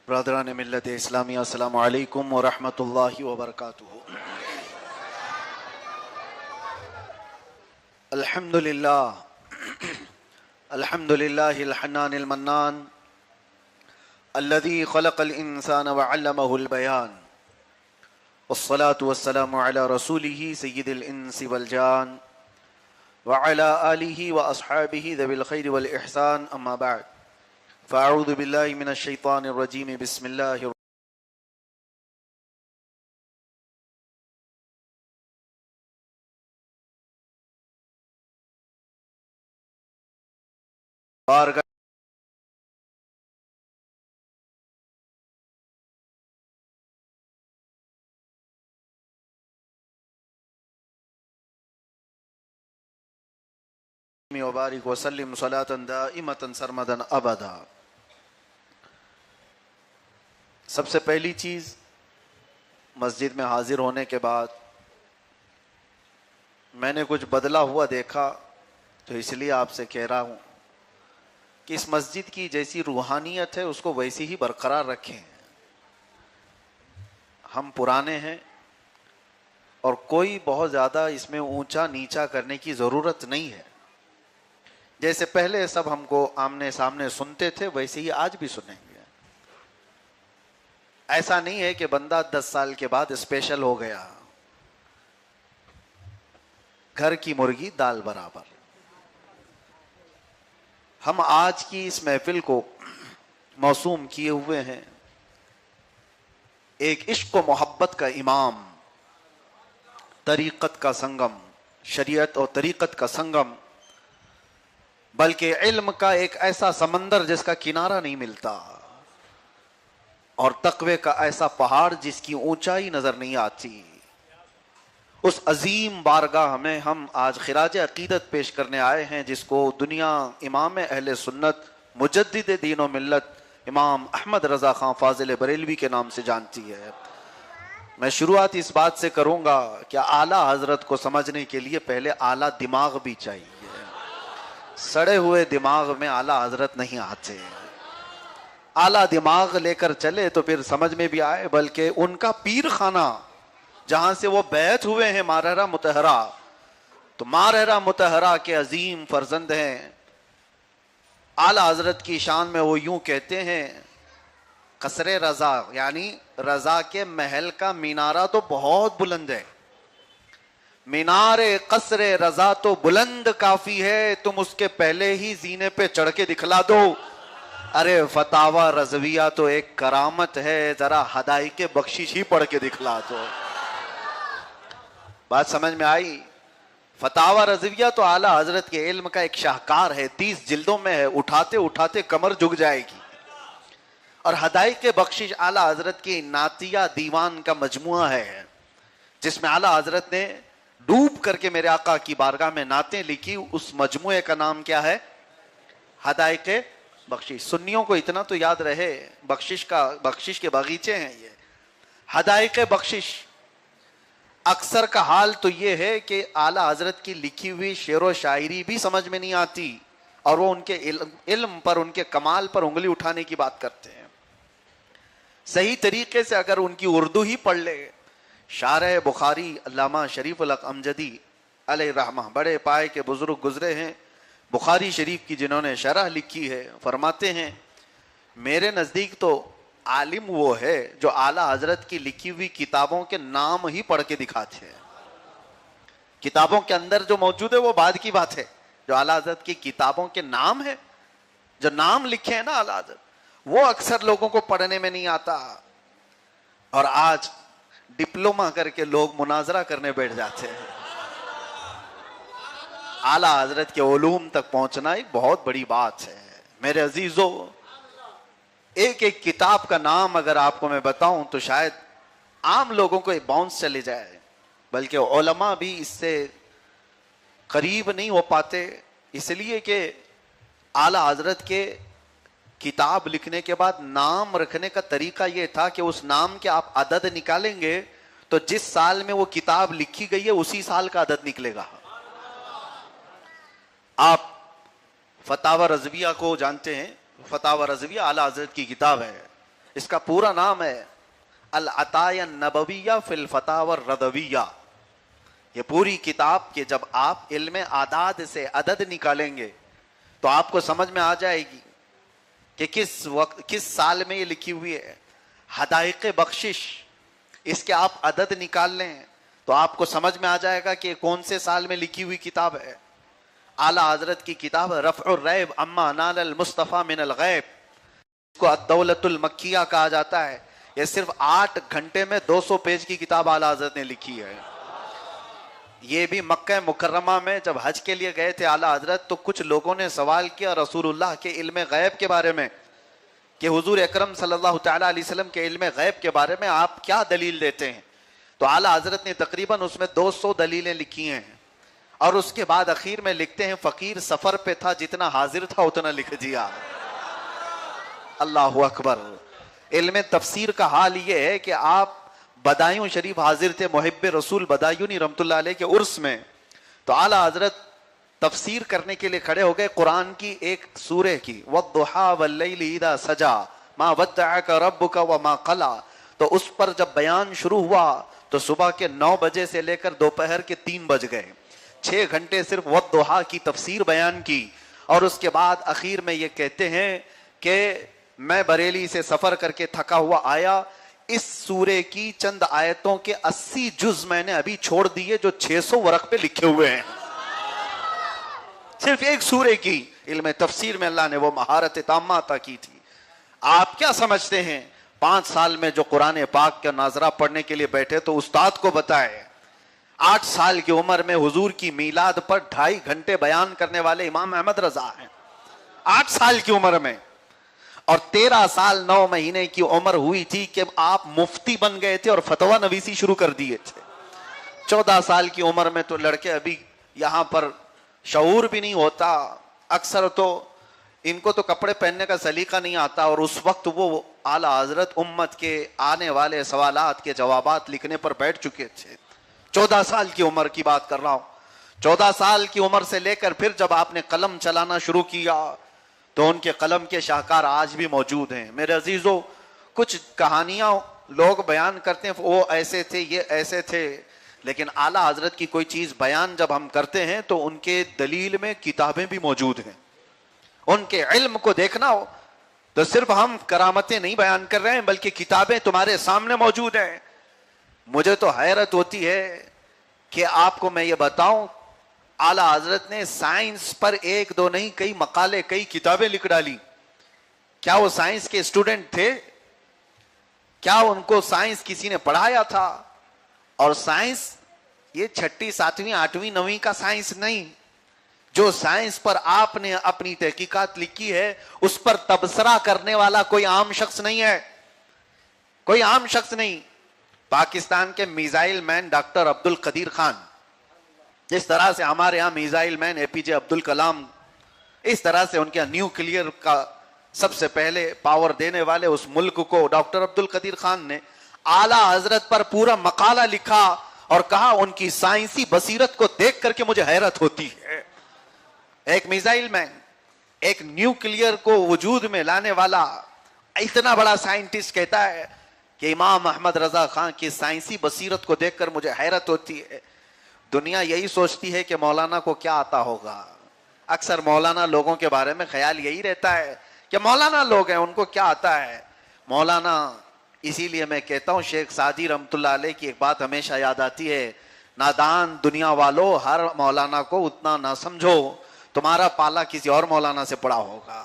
برادران ملت اسلامیہ، السلام علیکم ورحمۃ اللہ وبرکاتہ۔ الحمد للہ الحنان المنان الذي خلق الانسان وعلمه البيان، والصلاة والسلام على رسوله سید الانس والجان وعلى آلہ واصحابہ ذوی الخیر والاحسان، اما بعد فاعوذ باللہ من الشیطان الرجیم، بسم اللہ الرحمن الرحیم۔ وبارک وسلم صلاۃ دائمۃ سرمدا ابدا۔ سب سے پہلی چیز، مسجد میں حاضر ہونے کے بعد میں نے کچھ بدلا ہوا دیکھا، تو اس لیے آپ سے کہہ رہا ہوں کہ اس مسجد کی جیسی روحانیت ہے اس کو ویسی ہی برقرار رکھیں۔ ہم پرانے ہیں اور کوئی بہت زیادہ اس میں اونچا نیچا کرنے کی ضرورت نہیں ہے۔ جیسے پہلے سب ہم کو آمنے سامنے سنتے تھے، ویسے ہی آج بھی سنیں گے۔ ایسا نہیں ہے کہ بندہ 10 سال کے بعد اسپیشل ہو گیا۔ گھر کی مرغی دال برابر۔ ہم آج کی اس محفل کو موسوم کیے ہوئے ہیں ایک عشق و محبت کا امام، طریقت کا سنگم، شریعت اور طریقت کا سنگم، بلکہ علم کا ایک ایسا سمندر جس کا کنارہ نہیں ملتا، اور تقوی کا ایسا پہاڑ جس کی اونچائی نظر نہیں آتی۔ اس عظیم بارگاہ میں ہم آج خراج عقیدت پیش کرنے آئے ہیں، جس کو دنیا امام اہل سنت، مجدد دین و ملت، امام احمد رضا خان فاضل بریلوی کے نام سے جانتی ہے۔ میں شروعات اس بات سے کروں گا کہ اعلیٰ حضرت کو سمجھنے کے لیے پہلے اعلیٰ دماغ بھی چاہیے۔ سڑے ہوئے دماغ میں اعلیٰ حضرت نہیں آتے۔ اعلیٰ دماغ لے کر چلے تو پھر سمجھ میں بھی آئے، بلکہ ان کا پیر خانہ جہاں سے وہ بیعت ہوئے ہیں، مارہرہ مطہرہ، تو مارہرہ مطہرہ کے عظیم فرزند ہیں۔ اعلیٰ حضرت کی شان میں وہ یوں کہتے ہیں، قصر رضا، یعنی رضا کے محل کا مینارہ تو بہت بلند ہے، مینار قصر رضا تو بلند کافی ہے، تم اس کے پہلے ہی زینے پہ چڑھ کے دکھلا دو۔ ارے فتاوی رضویہ تو ایک کرامت ہے، ذرا حدائق بخشش ہی پڑھ کے دکھلا دو۔ بات سمجھ میں آئی؟ فتاوی رضویہ تو اعلیٰ حضرت کے علم کا ایک شاہکار ہے، 30 جلدوں میں ہے، اٹھاتے اٹھاتے کمر جھک جائے گی۔ اور حدائق بخشش اعلیٰ حضرت کی نعتیہ دیوان کا مجموعہ ہے، جس میں اعلیٰ حضرت نے ڈوب کر کے میرے آقا کی بارگاہ میں نعتیں لکھی۔ اس مجموعے کا نام کیا ہے؟ حدائق بخشش۔ سنیوں کو اتنا تو یاد رہے، بخشش کے باغیچے ہیں یہ حدائق بخشش۔ اکثر کا حال تو یہ ہے کہ اعلیٰ حضرت کی لکھی ہوئی شعر و شاعری بھی سمجھ میں نہیں آتی، اور وہ ان کے علم پر، ان کے کمال پر انگلی اٹھانے کی بات کرتے ہیں۔ صحیح طریقے سے اگر ان کی اردو ہی پڑھ لے، شارح بخاری علامہ شریف الحق امجدی علیہ رحمہ، بڑے پائے کے بزرگ گزرے ہیں، بخاری شریف کی جنہوں نے شرح لکھی ہے، فرماتے ہیں میرے نزدیک تو عالم وہ ہے جو اعلیٰ حضرت کی لکھی ہوئی کتابوں کے نام ہی پڑھ کے دکھاتے ہیں۔ کتابوں کے اندر جو موجود ہے وہ بعد کی بات ہے، جو اعلیٰ حضرت کی کتابوں کے نام ہے، جو نام لکھے ہیں نا اعلیٰ حضرت، وہ اکثر لوگوں کو پڑھنے میں نہیں آتا۔ اور آج ڈپلوما کر کے لوگ مناظرہ کرنے بیٹھ جاتے ہیں۔ اعلیٰ حضرت کے علوم تک پہنچنا ایک بہت بڑی بات ہے۔ میرے عزیزو، ایک ایک کتاب کا نام اگر آپ کو میں بتاؤں تو شاید عام لوگوں کو باؤنس چلے جائے، بلکہ علماء بھی اس سے قریب نہیں ہو پاتے، اس لیے کہ اعلیٰ حضرت کے کتاب لکھنے کے بعد نام رکھنے کا طریقہ یہ تھا کہ اس نام کے آپ عدد نکالیں گے تو جس سال میں وہ کتاب لکھی گئی ہے اسی سال کا عدد نکلے گا۔ آپ فتاوی رضویہ کو جانتے ہیں، فتاوی رضویہ اعلیٰ حضرت کی کتاب ہے، اس کا پورا نام ہے العطایا النبویہ فی الفتاوی الرضویہ. یہ پوری کتاب کہ جب آپ علم اعداد سے عدد نکالیں گے تو آپ کو سمجھ میں آ جائے گی کہ کس سال میں یہ لکھی ہوئی ہے. حدائق بخشش، اس کے آپ عدد نکال لیں تو آپ کو سمجھ میں آ جائے گا کہ کون سے سال میں لکھی ہوئی کتاب ہے. اعلیٰ حضرت کی کتاب رفع الریب اما نال المصطفیٰ من الغیب، اس کو الدولۃ المکیہ کہا جاتا ہے. یہ صرف 8 گھنٹے میں 200 پیج کی کتاب اعلیٰ حضرت نے لکھی ہے. یہ بھی مکہ مکرمہ میں جب حج کے لیے گئے تھے اعلیٰ حضرت تو کچھ لوگوں نے سوال کیا رسول اللہ کے علم غیب کے بارے میں کہ حضور اکرم صلی اللہ تعالیٰ علیہ وسلم کے علم غیب کے بارے میں آپ کیا دلیل دیتے ہیں. تو اعلیٰ حضرت نے تقریباً اس میں 200 دلیلیں لکھی ہیں اور اس کے بعد اخیر میں لکھتے ہیں فقیر سفر پہ تھا جتنا حاضر تھا اتنا لکھ دیا. اللہ اکبر. علم تفسیر کا حال یہ ہے کہ آپ بدایوں شریف حاضر تھے محب رسول بدایونی رحمت اللہ علیہ کے عرس میں، تو اعلیٰ حضرت تفسیر کرنے کے لیے کھڑے ہو گئے قرآن کی ایک سورہ کی وَالضُّحَىٰ وَاللَّيْلِ إِذَا سَجَىٰ مَا وَدَّعَكَ رَبُّكَ وَمَا قَلَىٰ. تو اس پر جب بیان شروع ہوا تو صبح کے 9 بجے سے لے کر دوپہر کے 3 بج گئے. 6 گھنٹے صرف وَالضُّحَىٰ کی تفسیر بیان کی اور اس کے بعد اخیر میں یہ کہتے ہیں کہ میں بریلی سے سفر کر کے تھکا ہوا آیا، اس سورے کی چند آیتوں کے 80 جز میں نے ابھی چھوڑ دیے جو 600 ورق پہ لکھے ہوئے ہیں. صرف ایک سورے کی علم تفسیر میں اللہ نے وہ مہارت تامہ عطا کی تھی. آپ کیا سمجھتے ہیں 5 سال میں جو قرآن پاک کا ناظرہ پڑھنے کے لیے بیٹھے تو استاد کو بتائے 8 سال کی عمر میں حضور کی میلاد پر 2.5 گھنٹے بیان کرنے والے امام احمد رضا ہیں 8 سال کی عمر میں، اور 13 سال 9 مہینے کی عمر ہوئی تھی کہ آپ مفتی بن گئے تھے اور فتویٰ نویسی شروع کر دیے تھے. 14 سال کی عمر میں تو لڑکے ابھی یہاں پر شعور بھی نہیں ہوتا، اکثر تو ان کو تو کپڑے پہننے کا سلیقہ نہیں آتا، اور اس وقت وہ اعلیٰ حضرت امت کے آنے والے سوالات کے جوابات لکھنے پر بیٹھ چکے تھے. 14 سال کی عمر کی بات کر رہا ہوں. 14 سال کی عمر سے لے کر پھر جب آپ نے قلم چلانا شروع کیا تو ان کے قلم کے شاہکار آج بھی موجود ہیں. میرے عزیزو، کچھ کہانیاں لوگ بیان کرتے ہیں وہ ایسے تھے یہ ایسے تھے، لیکن اعلیٰ حضرت کی کوئی چیز بیان جب ہم کرتے ہیں تو ان کے دلیل میں کتابیں بھی موجود ہیں. ان کے علم کو دیکھنا ہو تو صرف ہم کرامتیں نہیں بیان کر رہے ہیں بلکہ کتابیں تمہارے سامنے موجود ہیں. مجھے تو حیرت ہوتی ہے کہ آپ کو میں یہ بتاؤں اعلیٰ حضرت نے سائنس پر 1 2 نہیں کئی مقالے کئی کتابیں لکھ ڈالی. کیا وہ سائنس کے اسٹوڈنٹ تھے؟ کیا ان کو سائنس کسی نے پڑھایا تھا؟ اور سائنس یہ 6ٹھی 7ویں 8ویں 9ویں کا سائنس نہیں. جو سائنس پر آپ نے اپنی تحقیقات لکھی ہے اس پر تبصرہ کرنے والا کوئی عام شخص نہیں ہے، کوئی عام شخص نہیں. پاکستان کے میزائل مین ڈاکٹر عبد القدیر خان، جس طرح سے ہمارے ہاں میزائل مین اے پی جے عبد الکلام، اس طرح سے ان کے نیوکلیئر کا سب سے پہلے پاور دینے والے اس ملک کو ڈاکٹر عبد القدیر خان نے اعلیٰ حضرت پر پورا مقالہ لکھا اور کہا ان کی سائنسی بصیرت کو دیکھ کر کے مجھے حیرت ہوتی ہے. ایک میزائل مین، ایک نیوکلیئر کو وجود میں لانے والا اتنا بڑا سائنٹسٹ کہتا ہے کہ امام احمد رضا خان کی سائنسی بصیرت کو دیکھ کر مجھے حیرت ہوتی ہے. دنیا یہی سوچتی ہے کہ مولانا کو کیا آتا ہوگا. اکثر مولانا لوگوں کے بارے میں خیال یہی رہتا ہے کہ مولانا لوگ ہیں ان کو کیا آتا ہے. مولانا، اسی لیے میں کہتا ہوں شیخ سعدی رحمت اللہ علیہ کی ایک بات ہمیشہ یاد آتی ہے، نادان دنیا والوں ہر مولانا کو اتنا نہ سمجھو، تمہارا پالا کسی اور مولانا سے پڑا ہوگا،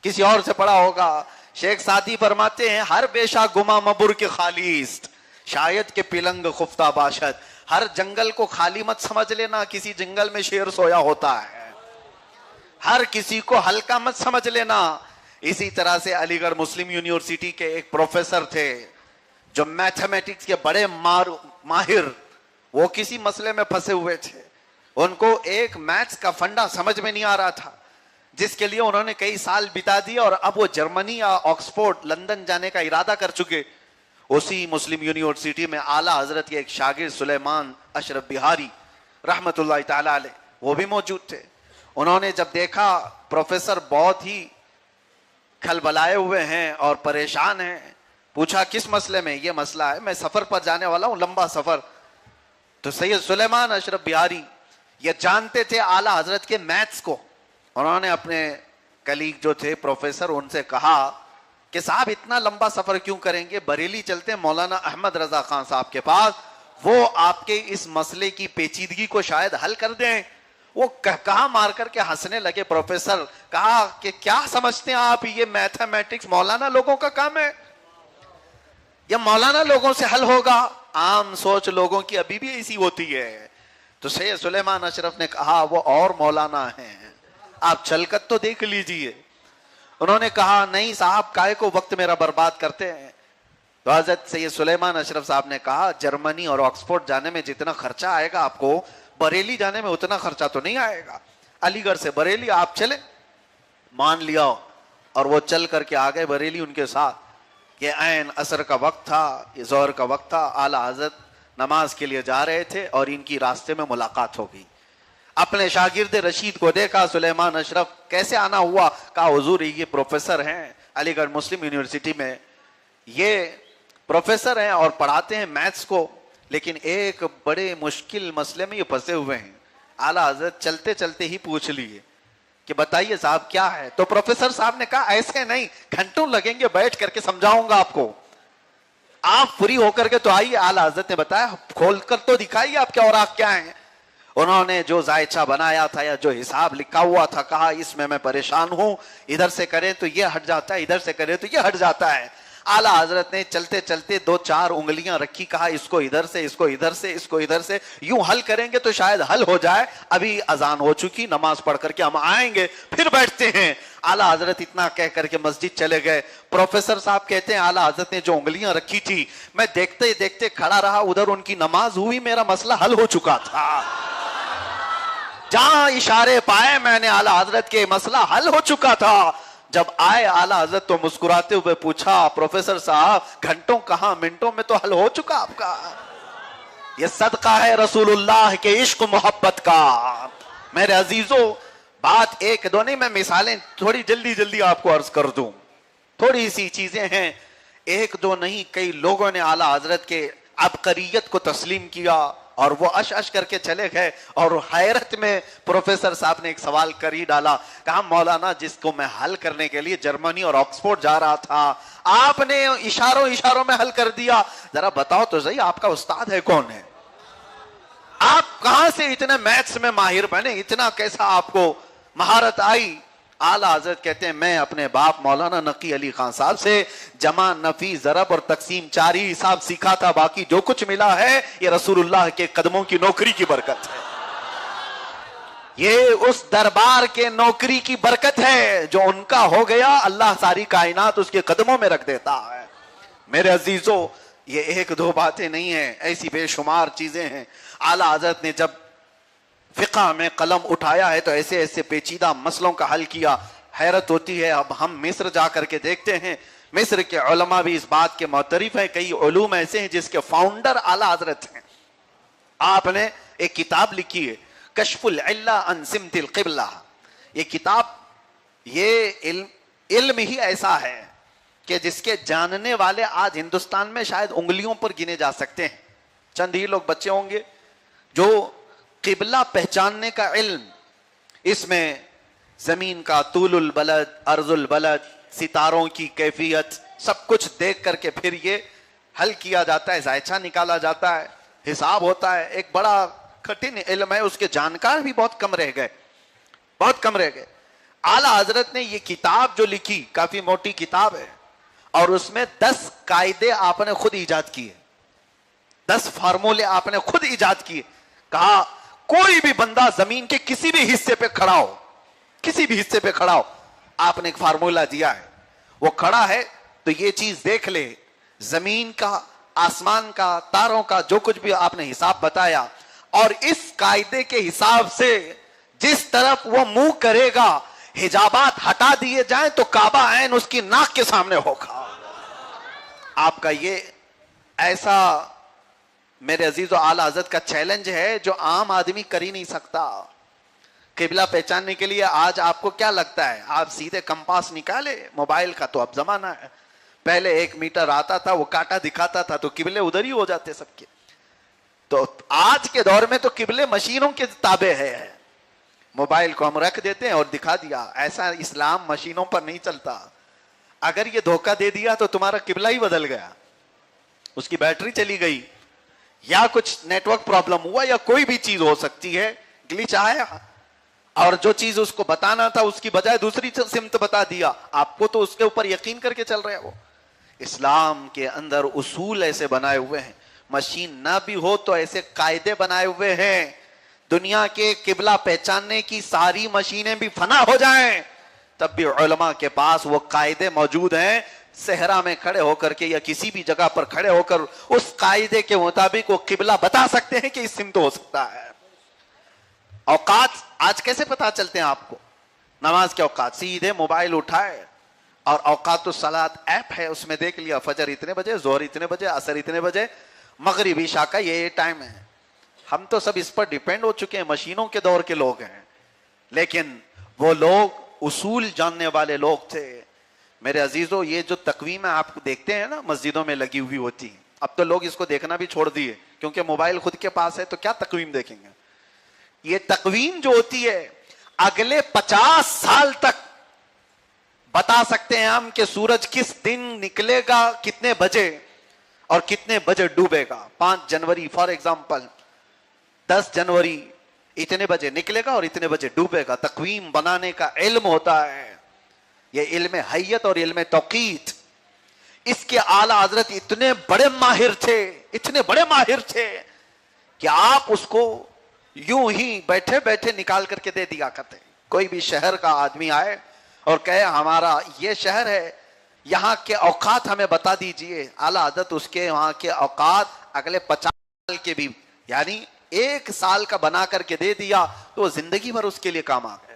کسی اور سے پڑا ہوگا. شیخ سعدی فرماتے ہیں ہر بیشا گما مبر کے خالیست شاید کے پلنگ خفتہ باشد. ہر جنگل کو خالی مت سمجھ لینا، کسی جنگل میں شیر سویا ہوتا ہے. ہر کسی کو ہلکا مت سمجھ لینا. اسی طرح سے علی گڑھ مسلم یونیورسٹی کے ایک پروفیسر تھے جو میتھمیٹکس کے بڑے ماہر، وہ کسی مسئلے میں پھنسے ہوئے تھے. ان کو ایک میتھس کا فنڈا سمجھ میں نہیں آ رہا تھا، جس کے لیے انہوں نے کئی سال بتا دیے اور اب وہ جرمنی یا آکسفورڈ لندن جانے کا ارادہ کر چکے. اسی مسلم یونیورسٹی میں اعلیٰ حضرت کے ایک شاگرد سلیمان اشرف بہاری رحمت اللہ تعالی علیہ وہ بھی موجود تھے. انہوں نے جب دیکھا پروفیسر بہت ہی کھلبلائے ہوئے ہیں اور پریشان ہیں. پوچھا کس مسئلے میں؟ یہ مسئلہ ہے میں سفر پر جانے والا ہوں, لمبا سفر. تو سید سلیمان اشرف بہاری یہ جانتے تھے اعلیٰ حضرت کے میتھس کو. انہوں نے اپنے کلیگ جو تھے پروفیسر, ان سے کہا کہ صاحب اتنا لمبا سفر کیوں کریں گے, بریلی چلتے ہیں مولانا احمد رضا خان صاحب کے پاس, وہ آپ کے اس مسئلے کی پیچیدگی کو شاید حل کر دیں. وہ کہاں مار کر کے ہنسنے لگے پروفیسر. کہا کہ کیا سمجھتے ہیں آپ, یہ میتھمیٹکس مولانا لوگوں کا کام ہے, یا مولانا لوگوں سے حل ہوگا؟ عام سوچ لوگوں کی ابھی بھی ایسی ہوتی ہے. تو سید سلیمان اشرف نے کہا وہ اور مولانا ہیں, آپ چل کر تو دیکھ لیجئے. انہوں نے کہا نہیں صاحب کائے کو وقت میرا برباد کرتے ہیں. تو حضرت سید سلیمان اشرف صاحب نے کہا جرمنی اور آکسفورڈ جانے میں جتنا خرچہ آئے گا آپ کو, بریلی جانے میں اتنا خرچہ تو نہیں آئے گا. علی گڑھ سے بریلی آپ چلے. مان لیا اور وہ چل کر کے آ گئے بریلی ان کے ساتھ. یہ عین عصر کا وقت تھا, یہ ظہر کا وقت تھا. اعلیٰ حضرت نماز کے لیے جا رہے تھے اور ان کی راستے میں ملاقات ہو گئی. اپنے شاگرد رشید کو دیکھا سلیمان اشرف, کیسے آنا ہوا؟ کہا حضور یہ پروفیسر ہیں علی گڑھ مسلم یونیورسٹی میں, یہ پروفیسر ہیں اور پڑھاتے ہیں میتھس کو, لیکن ایک بڑے مشکل مسئلے میں یہ پھنسے ہوئے ہیں. اعلیٰ حضرت چلتے چلتے ہی پوچھ لیے کہ بتائیے صاحب کیا ہے؟ تو پروفیسر صاحب نے کہا ایسے نہیں, گھنٹوں لگیں گے, بیٹھ کر کے سمجھاؤں گا آپ کو, آپ فری ہو کر کے تو آئیے. اعلیٰ حضرت نے بتایا کھول کر تو دکھائیے آپ کے اوراق کیا ہیں. انہوں نے جو ذائچہ بنایا تھا یا جو حساب لکھا ہوا تھا, کہا اس میں پریشان ہوں, ادھر سے کریں تو یہ ہٹ جاتا ہے, ادھر سے کریں تو یہ ہٹ جاتا ہے. اعلیٰ حضرت نے چلتے چلتے 2-4 انگلیاں رکھی, کہا اس کو ادھر سے, اس کو ادھر سے, اس کو ادھر سے, یوں حل کریں گے تو شاید حل ہو جائے. ابھی اذان ہو چکی, نماز پڑھ کر کے ہم آئیں گے پھر بیٹھتے ہیں. اعلیٰ حضرت اتنا کہہ کر کے مسجد چلے گئے. پروفیسر صاحب کہتے ہیں اعلیٰ حضرت نے جو انگلیاں رکھی تھی میں دیکھتے دیکھتے کھڑا رہا, ادھر ان کی نماز ہوئی, میرا مسئلہ حل ہو چکا تھا. جہاں اشارے پائے میں نے اعلیٰ حضرت کے مسئلہ حل ہو چکا تھا. جب آئے اعلیٰ حضرت تو مسکراتے ہوئے پوچھا پروفیسر صاحب گھنٹوں کہاں, منٹوں میں تو حل ہو چکا آپ کا. یہ صدقہ ہے رسول اللہ کے عشق محبت کا. میرے عزیزوں بات ایک دو نہیں, میں مثالیں تھوڑی جلدی جلدی آپ کو عرض کر دوں, تھوڑی سی چیزیں ہیں, ایک دو نہیں. کئی لوگوں نے اعلیٰ حضرت کے عبقریت کو تسلیم کیا اور وہ اش اش کر کے چلے گئے. اور حیرت میں پروفیسر صاحب نے ایک سوال کر ہی ڈالا, کہا مولانا جس کو میں حل کرنے کے لیے جرمنی اور آکسفورڈ جا رہا تھا آپ نے اشاروں میں حل کر دیا, ذرا بتاؤ تو صحیح آپ کا استاد ہے کون ہے؟ آپ کہاں سے اتنے میتھس میں ماہر بنے, اتنا کیسا آپ کو مہارت آئی؟ اعلیٰ حضرت کہتے ہیں میں اپنے باپ مولانا نقی علی خان صاحب سے جمع, نفی, ضرب اور تقسیم 4 ہی حساب سیکھا تھا, باقی جو کچھ ملا ہے یہ رسول اللہ کے قدموں کی نوکری کی برکت ہے. یہ اس دربار کے نوکری کی برکت ہے, جو ان کا ہو گیا اللہ ساری کائنات اس کے قدموں میں رکھ دیتا ہے. میرے عزیزوں یہ ایک دو باتیں نہیں ہیں, ایسی بے شمار چیزیں ہیں. اعلیٰ حضرت نے جب فقہ میں قلم اٹھایا ہے تو ایسے ایسے پیچیدہ مسئلوں کا حل کیا, حیرت ہوتی ہے. اب ہم مصر جا کر کے دیکھتے ہیں, مصر کے علماء بھی اس بات کے معترف ہیں. کئی علوم ایسے ہیں جس کے فاؤنڈر اعلیٰ حضرت ہیں. آپ نے ایک کتاب لکھی ہے کشف العلہ عن سمت القبلہ. یہ کتاب, یہ علم ہی ایسا ہے کہ جس کے جاننے والے آج ہندوستان میں شاید انگلیوں پر گنے جا سکتے ہیں. چند ہی لوگ بچے ہوں گے جو قبلہ پہچاننے کا علم, اس میں زمین کا طول البلد, عرض البلد, ستاروں کی کیفیت, سب کچھ دیکھ کر کے پھر یہ حل کیا جاتا ہے, ذائچہ نکالا جاتا ہے, حساب ہوتا ہے. ایک بڑا کٹھن علم ہے, اس کے جانکار بھی بہت کم رہ گئے, بہت کم رہ گئے. اعلیٰ حضرت نے یہ کتاب جو لکھی, کافی موٹی کتاب ہے, اور اس میں 10 قاعدے آپ نے خود ایجاد کیے, 10 فارمولے آپ نے خود ایجاد کیے. کہا کوئی بھی بندہ زمین کے کسی بھی حصے پہ کھڑا ہو, کسی بھی حصے پہ کھڑا ہو, آپ نے ایک فارمولا دیا ہے, وہ کھڑا ہے تو یہ چیز دیکھ لے, زمین کا, آسمان کا, تاروں کا, جو کچھ بھی آپ نے حساب بتایا, اور اس قاعدے کے حساب سے جس طرف وہ منہ کرے گا حجابات ہٹا دیے جائیں تو کعبہ عین اس کی ناک کے سامنے ہوگا. آپ کا یہ ایسا میرے عزیز و اعلیٰ حضرت کا چیلنج ہے جو عام آدمی کر ہی نہیں سکتا. قبلہ پہچاننے کے لیے آج آپ کو کیا لگتا ہے؟ آپ سیدھے کمپاس نکالے، موبائل کا تو اب زمانہ ہے، پہلے 1 میٹر آتا تھا، وہ کاٹا دکھاتا تھا تو قبلے ادھر ہی ہو جاتے سب کے. تو آج کے دور میں تو قبلے مشینوں کے تابع ہے. موبائل کو ہم رکھ دیتے ہیں اور دکھا دیا. ایسا اسلام مشینوں پر نہیں چلتا. اگر یہ دھوکہ دے دیا تو تمہارا قبلہ ہی بدل گیا، اس کی بیٹری چلی گئی، یا کچھ نیٹ ورک پرابلم ہوا، یا کوئی بھی چیز ہو سکتی ہے، گلیچ آیا، اور جو چیز اس کو بتانا تھا اس کی بجائے دوسری سمت بتا دیا. آپ کو تو اس کے اوپر یقین کر کے چل رہے ہو. اسلام کے اندر اصول ایسے بنائے ہوئے ہیں، مشین نہ بھی ہو تو ایسے قاعدے بنائے ہوئے ہیں. دنیا کے قبلہ پہچاننے کی ساری مشینیں بھی فنا ہو جائیں تب بھی علماء کے پاس وہ قاعدے موجود ہیں. صحرا میں کھڑے ہو کر کے یا کسی بھی جگہ پر کھڑے ہو کر اس قاعدے کے مطابق وہ قبلہ بتا سکتے ہیں کہ اس سمت ہو سکتا ہے. اوقات آج کیسے پتا چلتے ہیں آپ کو؟ نماز کے اوقات سیدھے موبائل اٹھائے اور اوقات الصلاۃ ایپ ہے، اس میں دیکھ لیا فجر اتنے بجے، ظہر اتنے بجے، عصر اتنے بجے، مغرب عشاء کا یہ ٹائم ہے. ہم تو سب اس پر ڈیپینڈ ہو چکے ہیں، مشینوں کے دور کے لوگ ہیں. لیکن وہ لوگ اصول جاننے والے لوگ تھے. میرے عزیزوں، یہ جو تقویمیں آپ دیکھتے ہیں نا مسجدوں میں لگی ہوئی ہوتی ہیں، اب تو لوگ اس کو دیکھنا بھی چھوڑ دیے کیونکہ موبائل خود کے پاس ہے تو کیا تقویم دیکھیں گے. یہ تقویم جو ہوتی ہے اگلے 50 سال تک بتا سکتے ہیں ہم کہ سورج کس دن نکلے گا، کتنے بجے اور کتنے بجے ڈوبے گا. 5 جنوری فار ایگزامپل، 10 جنوری اتنے بجے نکلے گا اور اتنے بجے ڈوبے گا. تقویم بنانے کا علم ہوتا ہے، یہ علم حیت اور علم توقیت. اس کے اعلی حضرت اتنے بڑے ماہر تھے کہ آپ اس کو یوں ہی بیٹھے بیٹھے نکال کر کے دے دیا کرتے. کوئی بھی شہر کا آدمی آئے اور کہے ہمارا یہ شہر ہے، یہاں کے اوقات ہمیں بتا دیجئے، اعلی حضرت اس کے وہاں کے اوقات اگلے 50 سال کے بھی، یعنی 1 سال کا بنا کر کے دے دیا تو وہ زندگی بھر اس کے لیے کام آ گئے.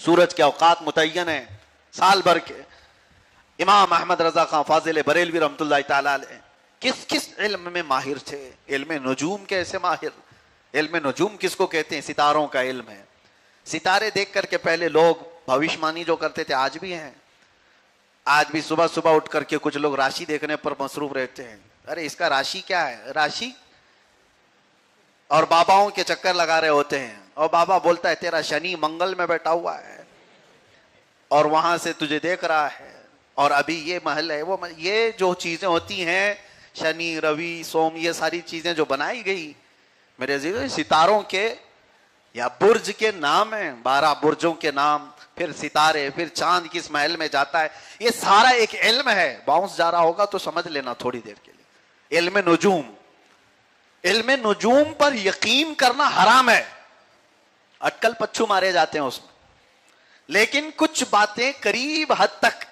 سورج کے اوقات متعین ہیں سال بھر کے. امام احمد رضا خان فاضل بریلوی رحمۃ اللہ تعالی علیہ کس علم میں ماہر تھے؟ علم نجوم کے ایسے ماہر. علم نجوم کس کو کہتے ہیں؟ ستاروں کا علم ہے. ستارے دیکھ کر کے پہلے لوگ بھوشمانی جو کرتے تھے آج بھی ہیں. آج بھی صبح صبح اٹھ کر کے کچھ لوگ راشی دیکھنے پر مصروف رہتے ہیں. ارے اس کا راشی کیا ہے؟ راشی، اور باباؤں کے چکر لگا رہے ہوتے ہیں، اور بابا بولتا ہے تیرا شنی منگل میں بیٹھا ہوا ہے اور وہاں سے تجھے دیکھ رہا ہے، اور ابھی یہ محل ہے وہ یہ جو چیزیں ہوتی ہیں شنی روی سوم، یہ ساری چیزیں جو بنائی گئی میرے عزیزوں ستاروں کے یا برج کے نام ہیں. 12 برجوں کے نام، پھر ستارے، پھر چاند کس محل میں جاتا ہے، یہ سارا ایک علم ہے. باؤنس جا رہا ہوگا تو سمجھ لینا تھوڑی دیر کے لیے. علم نجوم، علم نجوم پر یقین کرنا حرام ہے، اٹکل پچھو مارے جاتے ہیں اس میں. لیکن کچھ باتیں قریب حد تک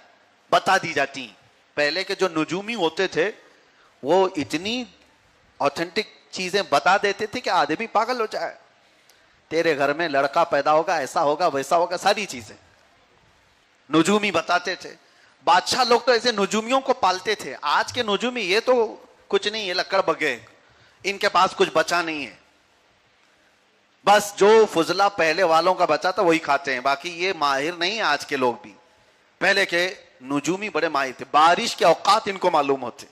بتا دی جاتی ہیں. پہلے کے جو نجومی ہوتے تھے وہ اتنی آتھینٹک چیزیں بتا دیتے تھے کہ آدمی پاگل ہو جائے. تیرے گھر میں لڑکا پیدا ہوگا، ایسا ہوگا ویسا ہوگا، ساری چیزیں نجومی بتاتے تھے. بادشاہ لوگ تو ایسے نجومیوں کو پالتے تھے. آج کے نجومی یہ تو کچھ نہیں، یہ لکڑ بگے، ان کے پاس کچھ بچا نہیں ہے. بس جو فضلہ پہلے والوں کا بچا تھا وہی کھاتے ہیں، باقی یہ ماہر نہیں. آج کے لوگ بھی، پہلے کے نجومی بڑے ماہر تھے. بارش کے اوقات ان کو معلوم ہوتے،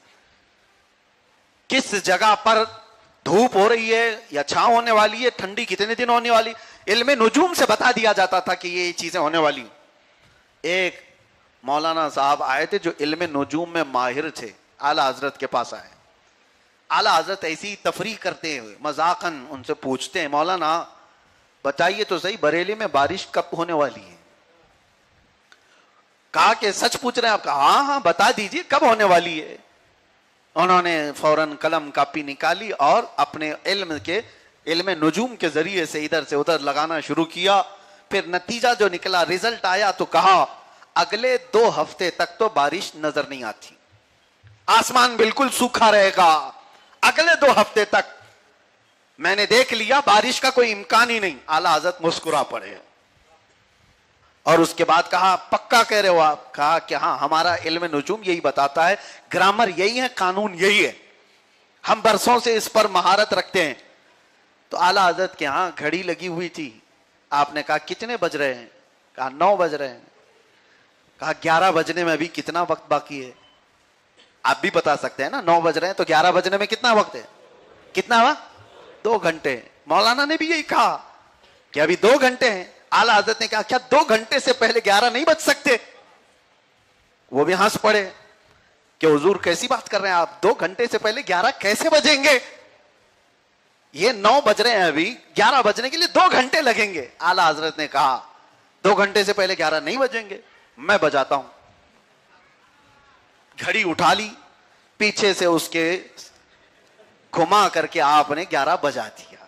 کس جگہ پر دھوپ ہو رہی ہے یا چھاؤں ہونے والی ہے، ٹھنڈی کتنے دن ہونے والی، علم نجوم سے بتا دیا جاتا تھا کہ یہ چیزیں ہونے والی. ایک مولانا صاحب آئے تھے جو علم نجوم میں ماہر تھے، اعلی حضرت کے پاس آئے. اعلی حضرت ایسی تفریح کرتے ہوئے مذاقاً ان سے پوچھتے ہیں مولانا بتائیے تو صحیح بریلی میں بارش کب ہونے والی ہے؟ کہا کہ سچ پوچھ رہے ہیں آپ؟ کہا ہاں بتا دیجئے کب ہونے والی ہے. انہوں نے فوراً قلم کاپی نکالی اور اپنے علم نجوم کے ذریعے سے ادھر سے ادھر لگانا شروع کیا. پھر نتیجہ جو نکلا، رزلٹ آیا تو کہا اگلے 2 ہفتے تک تو بارش نظر نہیں آتی، آسمان بالکل سوکھا رہے گا اگلے 2 ہفتے تک. میں نے دیکھ لیا بارش کا کوئی امکان ہی نہیں. اعلیٰ حضرت مسکرا پڑے اور اس کے بعد کہا پکا کہہ رہے ہو آپ؟ کہا کہ ہاں ہمارا علم نجوم یہی بتاتا ہے، گرامر یہی ہے، قانون یہی ہے، ہم برسوں سے اس پر مہارت رکھتے ہیں. تو اعلیٰ حضرت کے ہاں گھڑی لگی ہوئی تھی، آپ نے کہا کتنے بج رہے ہیں؟ کہا 9 بج رہے ہیں. کہا 11 بجنے میں ابھی کتنا وقت باقی ہے؟ آپ بھی بتا سکتے ہیں نا, 9 بج رہے ہیں تو 11 بجنے میں کتنا وقت ہے؟ کتنا وقت؟ 2 گھنٹے. مولانا نے بھی یہی کہا کہ ابھی 2 گھنٹے ہیں. اعلیٰ حضرت نے کہا کیا 2 گھنٹے سے پہلے 11 نہیں بج سکتے؟ وہ بھی ہنس پڑے کہ حضور کیسی بات کر رہے ہیں آپ, 2 گھنٹے سے پہلے 11 کیسے بجیں گے؟ یہ 9 بج رہے ہیں, ابھی 11 بجنے کے لیے 2 گھنٹے لگیں گے. اعلیٰ حضرت نے کہا 2 گھنٹے سے پہلے 11 نہیں بجیں گے, میں بجاتا ہوں. گھڑی اٹھا لی, پیچھے سے اس کے گھما کر کے آپ نے 11 بجا دیا.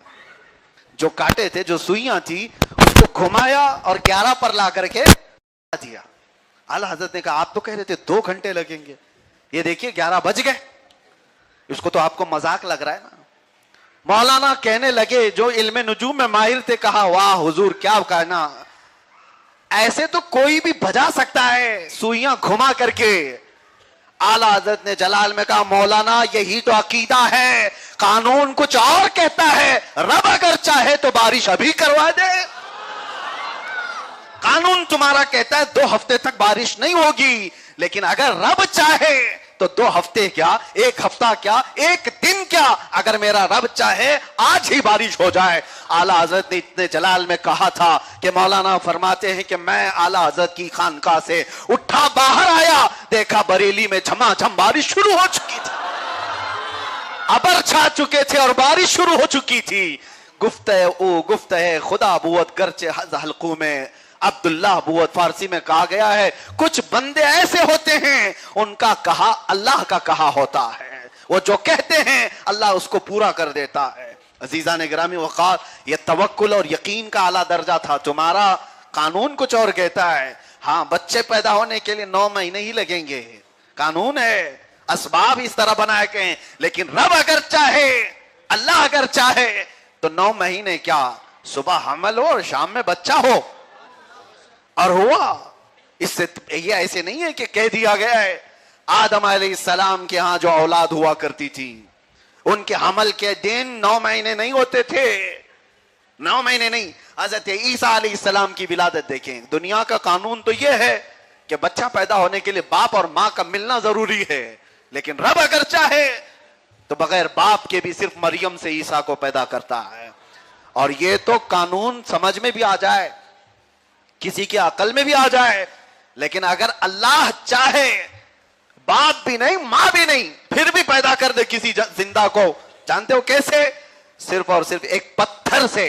جو کاٹے تھے, جو سوئیاں تھی, اس کو گھمایا اور 11 پر لا کر کے دیا. اعلیٰ حضرت نے کہا آپ تو کہہ رہے تھے 2 گھنٹے لگیں گے, یہ دیکھیے 11 بج گئے. اس کو تو آپ کو مذاق لگ رہا ہے نا. مولانا کہنے لگے جو علم نجوم میں ماہر تھے, کہا واہ حضور کیا کہنا, ایسے تو کوئی بھی بجا سکتا ہے سوئیاں گھما کر کے. اعلیٰ حضرت نے جلال میں کہا مولانا یہی تو عقیدہ ہے, قانون کچھ اور کہتا ہے, رب اگر چاہے تو بارش ابھی کروا دے. قانون تمہارا کہتا ہے 2 ہفتے تک بارش نہیں ہوگی, لیکن اگر رب چاہے تو 2 ہفتے کیا, 1 ہفتہ کیا, 1 دن کیا, اگر میرا رب چاہے آج ہی بارش ہو جائے. اعلیٰ حضرت نے اتنے جلال میں کہا تھا کہ مولانا فرماتے ہیں کہ میں اعلیٰ حضرت کی خانقاہ سے اٹھا باہر آیا, دیکھا بریلی میں جھما جھم بارش شروع ہو چکی تھی, ابر چھا چکے تھے اور بارش شروع ہو چکی تھی. گفتہ خدا بوت گرچہ حلقوں میں عبداللہ بوت فارسی میں کہا گیا ہے, کچھ بندے ایسے ہوتے ہیں ان کا کہا اللہ کا کہا ہوتا ہے, وہ جو کہتے ہیں اللہ اس کو پورا کر دیتا ہے. عزیزان گرامی وقار, یہ توکل اور یقین کا اعلیٰ درجہ تھا. تمہارا قانون کچھ اور کہتا ہے. ہاں بچے پیدا ہونے کے لیے 9 مہینے ہی لگیں گے, قانون ہے, اسباب اس طرح بنائے گئے ہیں, لیکن رب اگر چاہے, اللہ اگر چاہے تو 9 مہینے کیا, صبح حمل ہو اور شام میں بچہ ہو. اور ہوا. اس سے یہ ایسے نہیں ہے کہ کہہ دیا گیا ہے. آدم علیہ السلام کے ہاں جو اولاد ہوا کرتی تھی, ان کے حمل کے دن 9 مہینے نہیں ہوتے تھے, 9 مہینے نہیں. حضرت عیسیٰ علیہ السلام کی ولادت دیکھیں. دنیا کا قانون تو یہ ہے کہ بچہ پیدا ہونے کے لیے باپ اور ماں کا ملنا ضروری ہے, لیکن رب اگر چاہے تو بغیر باپ کے بھی صرف مریم سے عیسیٰ کو پیدا کرتا ہے. اور یہ تو قانون سمجھ میں بھی آ جائے, کسی کی عقل میں بھی آ جائے, لیکن اگر اللہ چاہے باپ بھی نہیں ماں بھی نہیں پھر بھی پیدا کر دے کسی زندہ کو. جانتے ہو کیسے؟ صرف اور صرف ایک پتھر سے.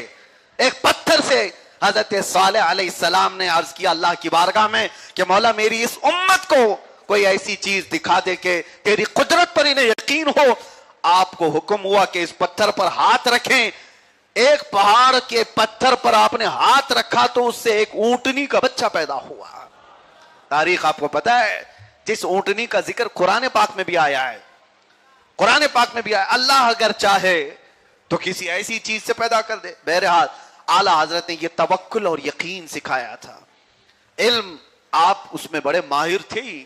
ایک پتھر سے. حضرت صالح علیہ السلام نے عرض کیا اللہ کی بارگاہ میں کہ مولا میری اس امت کو کوئی ایسی چیز دکھا دے کہ تیری قدرت پر انہیں یقین ہو. آپ کو حکم ہوا کہ اس پتھر پر ہاتھ رکھیں. ایک پہاڑ کے پتھر پر آپ نے ہاتھ رکھا تو اس سے ایک اونٹنی کا بچہ پیدا ہوا. تاریخ آپ کو پتا ہے, جس اونٹنی کا ذکر قرآن پاک میں بھی آیا ہے, قرآن پاک میں بھی آیا, اللہ اگر چاہے تو کسی ایسی چیز سے پیدا کر دے. بہرحال اعلیٰ حضرت نے یہ توکل اور یقین سکھایا تھا. علم آپ اس میں بڑے ماہر تھے,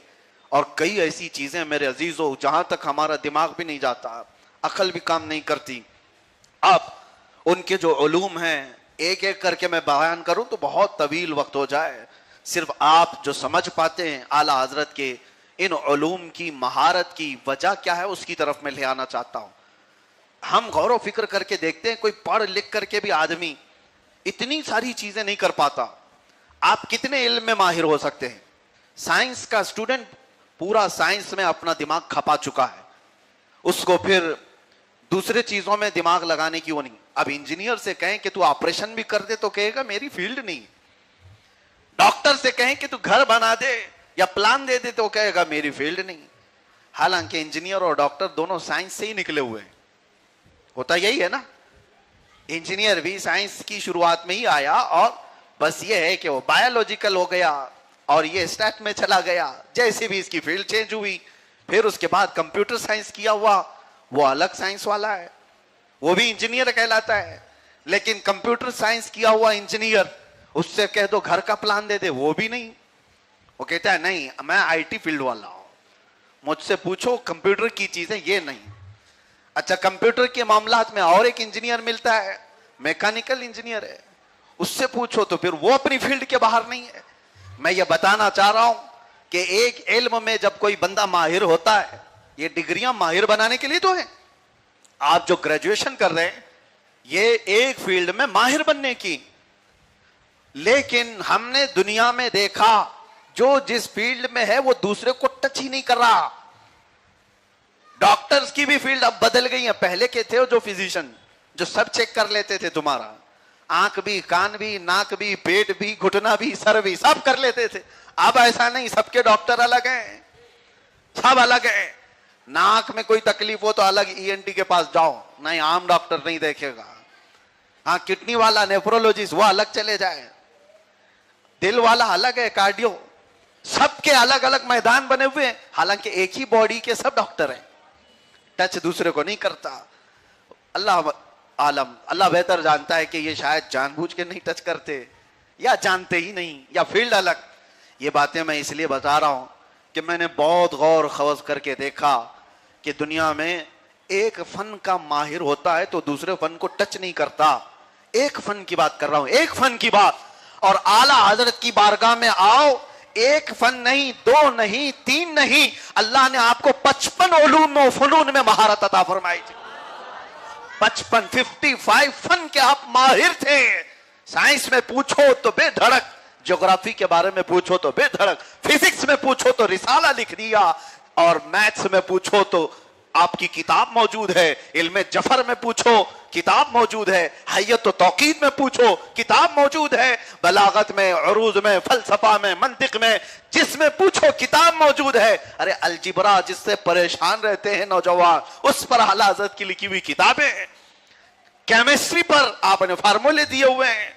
اور کئی ایسی چیزیں میرے عزیزوں جہاں تک ہمارا دماغ بھی نہیں جاتا, عقل بھی کام نہیں کرتی. آپ ان کے جو علوم ہیں ایک ایک کر کے میں بیان کروں تو بہت طویل وقت ہو جائے. صرف آپ جو سمجھ پاتے ہیں اعلیٰ حضرت کے ان علوم کی مہارت کی وجہ کیا ہے اس کی طرف میں لے آنا چاہتا ہوں. ہم غور و فکر کر کے دیکھتے ہیں, کوئی پڑھ لکھ کر کے بھی آدمی اتنی ساری چیزیں نہیں کر پاتا. آپ کتنے علم میں ماہر ہو سکتے ہیں؟ سائنس کا اسٹوڈنٹ پورا سائنس میں اپنا دماغ کھپا چکا ہے, اس کو پھر دوسرے چیزوں میں دماغ لگانے کی وہ نہیں. اب انجینئر سے کہیں کہ تو آپریشن بھی کر دے تو کہے گا میری فیلڈ نہیں. ڈاکٹر سے کہیں کہ تو گھر بنا دے یا پلان دے دے تو کہے گا میری فیلڈ نہیں. حالانکہ انجینئر اور ڈاکٹر دونوں سائنس سے ہی نکلے ہوئے ہیں. ہوتا یہی ہے نا, انجینئر بھی سائنس کی شروعات میں ہی آیا, اور بس یہ ہے کہ وہ بایولوجیکل ہو گیا اور یہ اسٹیٹ میں چلا گیا, جیسے بھی اس کی فیلڈ چینج ہوئی. پھر اس کے بعد کمپیوٹر سائنس کیا ہوا, وہ الگ سائنس والا ہے, وہ بھی انجینئر کہلاتا ہے. لیکن کمپیوٹر سائنس کیا ہوا انجینئر, اس سے کہہ دو گھر کا پلان دے دے, وہ بھی نہیں. وہ کہتا ہے نہیں میں آئی ٹی فیلڈ والا ہوں, مجھ سے پوچھو کمپیوٹر کی چیزیں یہ نہیں. اچھا کمپیوٹر کے معاملات میں اور ایک انجینئر ملتا ہے, میکینیکل انجینئر ہے, اس سے پوچھو تو پھر وہ اپنی فیلڈ کے باہر نہیں ہے. میں یہ بتانا چاہ رہا ہوں کہ ایک علم میں جب کوئی بندہ ماہر ہوتا ہے, یہ ڈگریاں ماہر بنانے کے لیے تو ہیں. آپ جو گریجویشن کر رہے ہیں یہ ایک فیلڈ میں ماہر بننے کی, لیکن ہم نے دنیا میں دیکھا جو جس فیلڈ میں ہے وہ دوسرے کو ٹچ ہی نہیں کر رہا. ڈاکٹرز کی بھی فیلڈ اب بدل گئی ہیں. پہلے کے تھے جو فزیشین جو سب چیک کر لیتے تھے, تمہارا آنکھ بھی, کان بھی, ناک بھی, پیٹ بھی, گھٹنا بھی, سر بھی, سب کر لیتے تھے. اب ایسا نہیں, سب کے ڈاکٹر الگ ہیں, سب الگ ہیں. ناک میں کوئی تکلیف ہو تو الگ ENT کے پاس جاؤ, نہیں عام ڈاکٹر نہیں دیکھے گا. ہاں کڈنی والا نیفرولوجسٹ وہ الگ چلے جائے, دل والا الگ ہے, کارڈیو, سب کے الگ الگ میدان بنے ہوئے ہیں. حالانکہ ایک ہی باڈی کے سب ڈاکٹر ہیں, ٹچ دوسرے کو نہیں کرتا. اللہ عالم, اللہ بہتر جانتا ہے کہ یہ شاید جان بوجھ کے نہیں ٹچ کرتے یا جانتے ہی نہیں یا فیلڈ الگ. یہ باتیں میں اس لیے بتا رہا ہوں کہ میں نے بہت غور خوض کر کے دیکھا کہ دنیا میں ایک فن کا ماہر ہوتا ہے تو دوسرے فن کو ٹچ نہیں کرتا. ایک فن کی بات کر رہا ہوں, ایک فن کی بات. اور اعلیٰ حضرت کی بارگاہ میں آؤ, ایک فن نہیں, 2 نہیں, 3 نہیں, اللہ نے آپ کو 55 علوم و فنون میں مہارت عطا فرمائی تھی. 55 فن کے آپ ماہر تھے. سائنس میں پوچھو تو بے دھڑک, جغرافی کے بارے میں پوچھو تو بے دھڑک, فزکس میں پوچھو تو رسالہ لکھ دیا, اور میتھس میں پوچھو تو آپ کی کتاب موجود ہے, علم جفر میں پوچھو کتاب موجود ہے, حیت و توقید میں پوچھو کتاب موجود ہے, بلاغت میں, عروض میں, فلسفہ میں, منطق میں, جس میں پوچھو کتاب موجود ہے. ارے الجبرا جس سے پریشان رہتے ہیں نوجوان, اس پر اعلیٰ حضرت کی لکھی ہوئی کتابیں ہیں. کیمسٹری پر آپ نے فارمولے دیے ہوئے ہیں.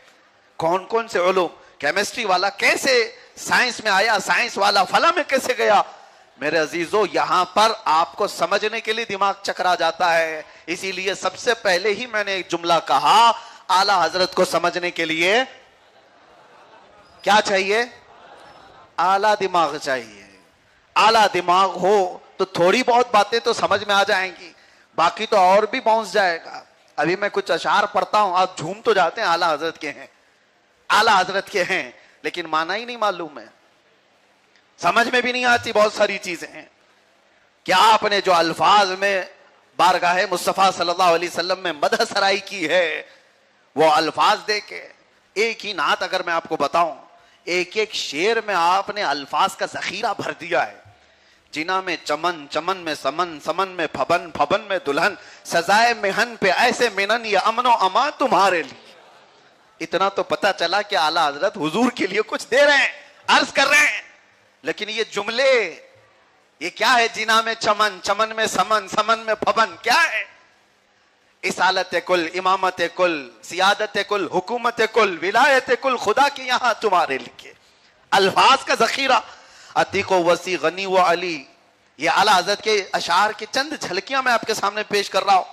کون کون سے علوم, کیمسٹری والا کیسے سائنس میں آیا, سائنس والا فلاں میں کیسے گیا. میرے عزیزو, یہاں پر آپ کو سمجھنے کے لیے دماغ چکرا جاتا ہے. اسی لیے سب سے پہلے ہی میں نے ایک جملہ کہا, اعلیٰ حضرت کو سمجھنے کے لیے کیا چاہیے؟ اعلیٰ دماغ چاہیے. اعلیٰ دماغ ہو تو تھوڑی بہت باتیں تو سمجھ میں آ جائیں گی, باقی تو اور بھی پہنچ جائے گا. ابھی میں کچھ اشعار پڑھتا ہوں, آپ جھوم تو جاتے ہیں اعلیٰ حضرت کے ہیں, اعلیٰ حضرت کے ہیں, لیکن معنی ہی نہیں معلوم ہے, سمجھ میں بھی نہیں آتی بہت ساری چیزیں ہیں. کیا آپ نے جو الفاظ میں بارگاہ مصطفیٰ صلی اللہ علیہ وسلم میں مدح سرائی کی ہے, وہ الفاظ دے کے ایک ہی نعت اگر میں آپ کو بتاؤں, ایک ایک شعر میں آپ نے الفاظ کا ذخیرہ بھر دیا ہے. جنا میں چمن, چمن میں سمن, سمن میں پھبن, پھبن میں دلہن, سزائے مہن پہ ایسے منن, یہ امن و امان تمہارے لیے. اتنا تو پتا چلا کہ اعلیٰ حضرت حضور کے لیے کچھ دے رہے ہیں, عرض کر رہے ہیں. لیکن یہ جملے, یہ کیا ہے؟ جنا میں چمن, چمن میں سمن, سمن میں پھبن, کیا ہے؟ اصالت کل, امامت کل, سیادت کل, حکومت کل, ولایت کل, خدا کے یہاں تمہارے لیے. الفاظ کا ذخیرہ. عتیق و وسیع, غنی و علی, یہ اعلیٰ حضرت کے اشعار کی چند جھلکیاں میں آپ کے سامنے پیش کر رہا ہوں,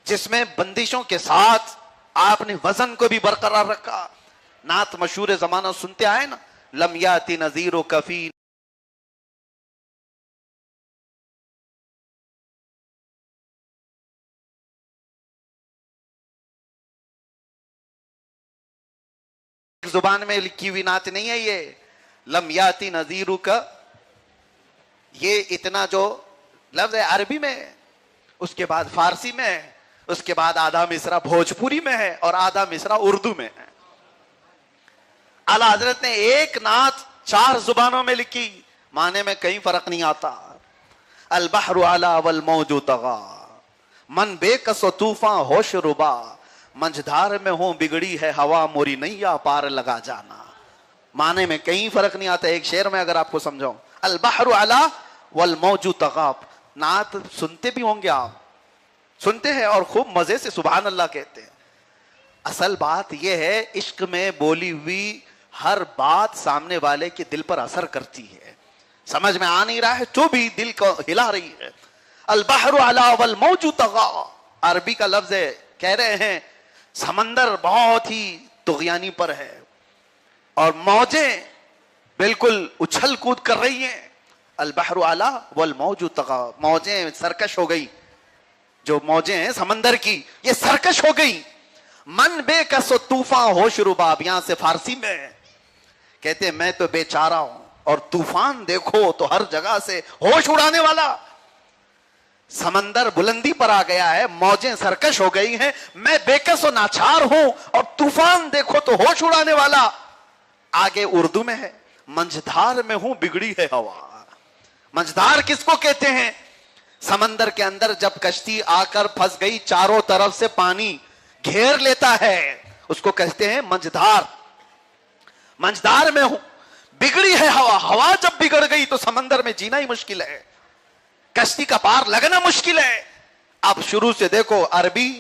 جس میں بندشوں کے ساتھ آپ نے وزن کو بھی برقرار رکھا. نعت مشہور زمانہ سنتے آئے نا, لم یاتی نذیر و کفی, زبان میں لکھی ہوئی نعت نہیں ہے یہ, لم یاتی نذیر کا, یہ اتنا جو لفظ ہے عربی میں, اس کے بعد فارسی میں, اس کے بعد آدھا مصرع بھوجپوری میں ہے اور آدھا مصرع اردو میں ہے. اعلیٰ حضرت نے ایک نعت 4 زبانوں میں لکھی, معنی میں کہیں فرق نہیں آتا. البحر علا والموج طغا, من بے کس و طوفاں ہوش ربا, منجھدار میں ہوں بگڑی ہے ہوا, موری نیا پار لگا جانا. معنی میں کہیں فرق نہیں آتا. ایک شعر میں اگر آپ کو سمجھاؤں, البحر علا والموج طغا. نعت سنتے بھی ہوں گے آپ, سنتے ہیں اور خوب مزے سے سبحان اللہ کہتے ہیں. اصل بات یہ ہے, عشق میں بولی ہوئی ہر بات سامنے والے کے دل پر اثر کرتی ہے. سمجھ میں آ نہیں رہا ہے تو بھی دل کو ہلا رہی ہے. البحر علا والموج طغا, عربی کا لفظ ہے. کہہ رہے ہیں سمندر بہت ہی طغیانی پر ہے اور موجیں بالکل اچھل کود کر رہی ہیں. البحر علا والموج طغا, موجیں سرکش ہو گئی, جو موجیں ہیں سمندر کی یہ سرکش ہو گئی. من بے کس و طوفان ہوش رباب. یہاں سے فارسی میں کہتے ہیں میں تو بیچارہ ہوں اور طوفان دیکھو تو ہر جگہ سے ہوش اڑانے والا. سمندر بلندی پر آ گیا ہے, موجیں سرکش ہو گئی ہیں, میں بےکس و ناچار ہوں اور طوفان دیکھو تو ہوش اڑانے والا. آگے اردو میں ہے, منجھدار میں ہوں بگڑی ہے ہوا. منجھدار کس کو کہتے ہیں؟ سمندر کے اندر جب کشتی آ کر پھنس گئی, چاروں طرف سے پانی گھیر لیتا ہے, اس کو کہتے ہیں منجھدار. منجھدار میں ہوں بگڑی ہے ہوا. ہوا جب بگڑ گئی تو سمندر میں جینا ہی مشکل ہے, کشتی کا پار لگنا مشکل ہے. اب شروع سے دیکھو, عربی,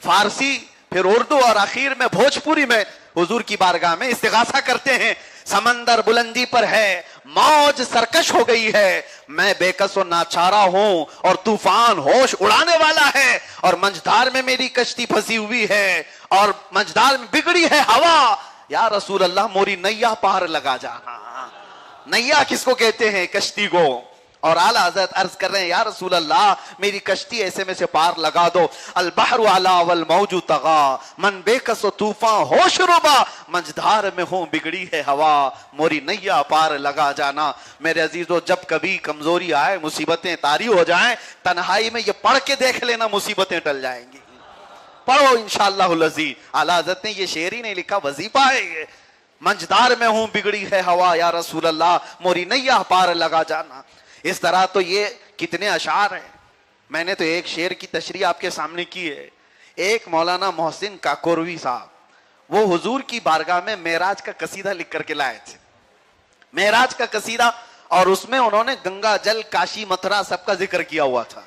فارسی, پھر اردو اور آخر میں بھوجپوری میں حضور کی بارگاہ میں استغاثہ کرتے ہیں. سمندر بلندی پر ہے, موج سرکش ہو گئی ہے, میں بےکس و ناچارہ ہوں اور طوفان ہوش اڑانے والا ہے, اور منجھدار میں میری کشتی پھنسی ہوئی ہے اور منجھدار میں بگڑی ہے ہوا. یا رسول اللہ موری نیا پار لگا جانا. نیا کس کو کہتے ہیں؟ کشتی کو. اور اعلیٰ حضرت عرض کر رہے ہیں یا رسول اللہ میری کشتی ایسے میں سے پار لگا دو. البحر علا والموج طغا من بےکس و طوفان ہوش ربا, منجھدار میں ہوں بگڑی ہے ہوا, موری نیا پار لگا جانا. میرے عزیزو, جب کبھی کمزوری آئے, مصیبتیں طاری ہو جائیں, تنہائی میں یہ پڑھ کے دیکھ لینا, مصیبتیں ٹل جائیں گی. پڑھو انشاءاللہ العزیز. اعلیٰ حضرت نے یہ شعر ہی نہیں لکھا, وظیفہ ہے یہ. منجھدار میں ہوں بگڑی ہے ہوا, یا رسول اللہ موری نیا پار لگا جانا. اس طرح تو یہ کتنے اشعار ہیں. میں نے تو ایک شعر کی تشریح آپ کے سامنے کی ہے. ایک مولانا محسن کاکوروی صاحب, وہ حضور کی بارگاہ میں معراج کا قصیدہ لکھ کر کے لائے تھے. معراج کا قصیدہ, اور اس میں انہوں نے گنگا جل, کاشی, متھرا سب کا ذکر کیا ہوا تھا.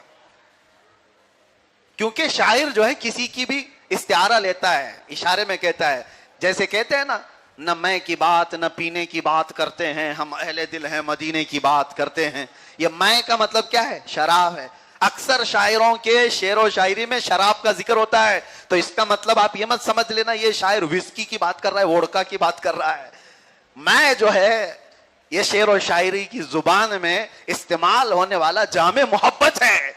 کیونکہ شاعر جو ہے کسی کی بھی استعارہ لیتا ہے, اشارے میں کہتا ہے. جیسے کہتے ہیں نا, نہ میں کی بات نہ پینے کی بات کرتے ہیں, ہم اہل دل ہیں مدینے کی بات کرتے ہیں. یہ میں کا مطلب کیا ہے؟ شراب ہے. اکثر شاعروں کے شعر و شاعری میں شراب کا ذکر ہوتا ہے, تو اس کا مطلب آپ یہ مت سمجھ لینا یہ شاعر وسکی کی بات کر رہا ہے, ووڈکا کی بات کر رہا ہے. میں جو ہے یہ شعر و شاعری کی زبان میں استعمال ہونے والا جام محبت ہے,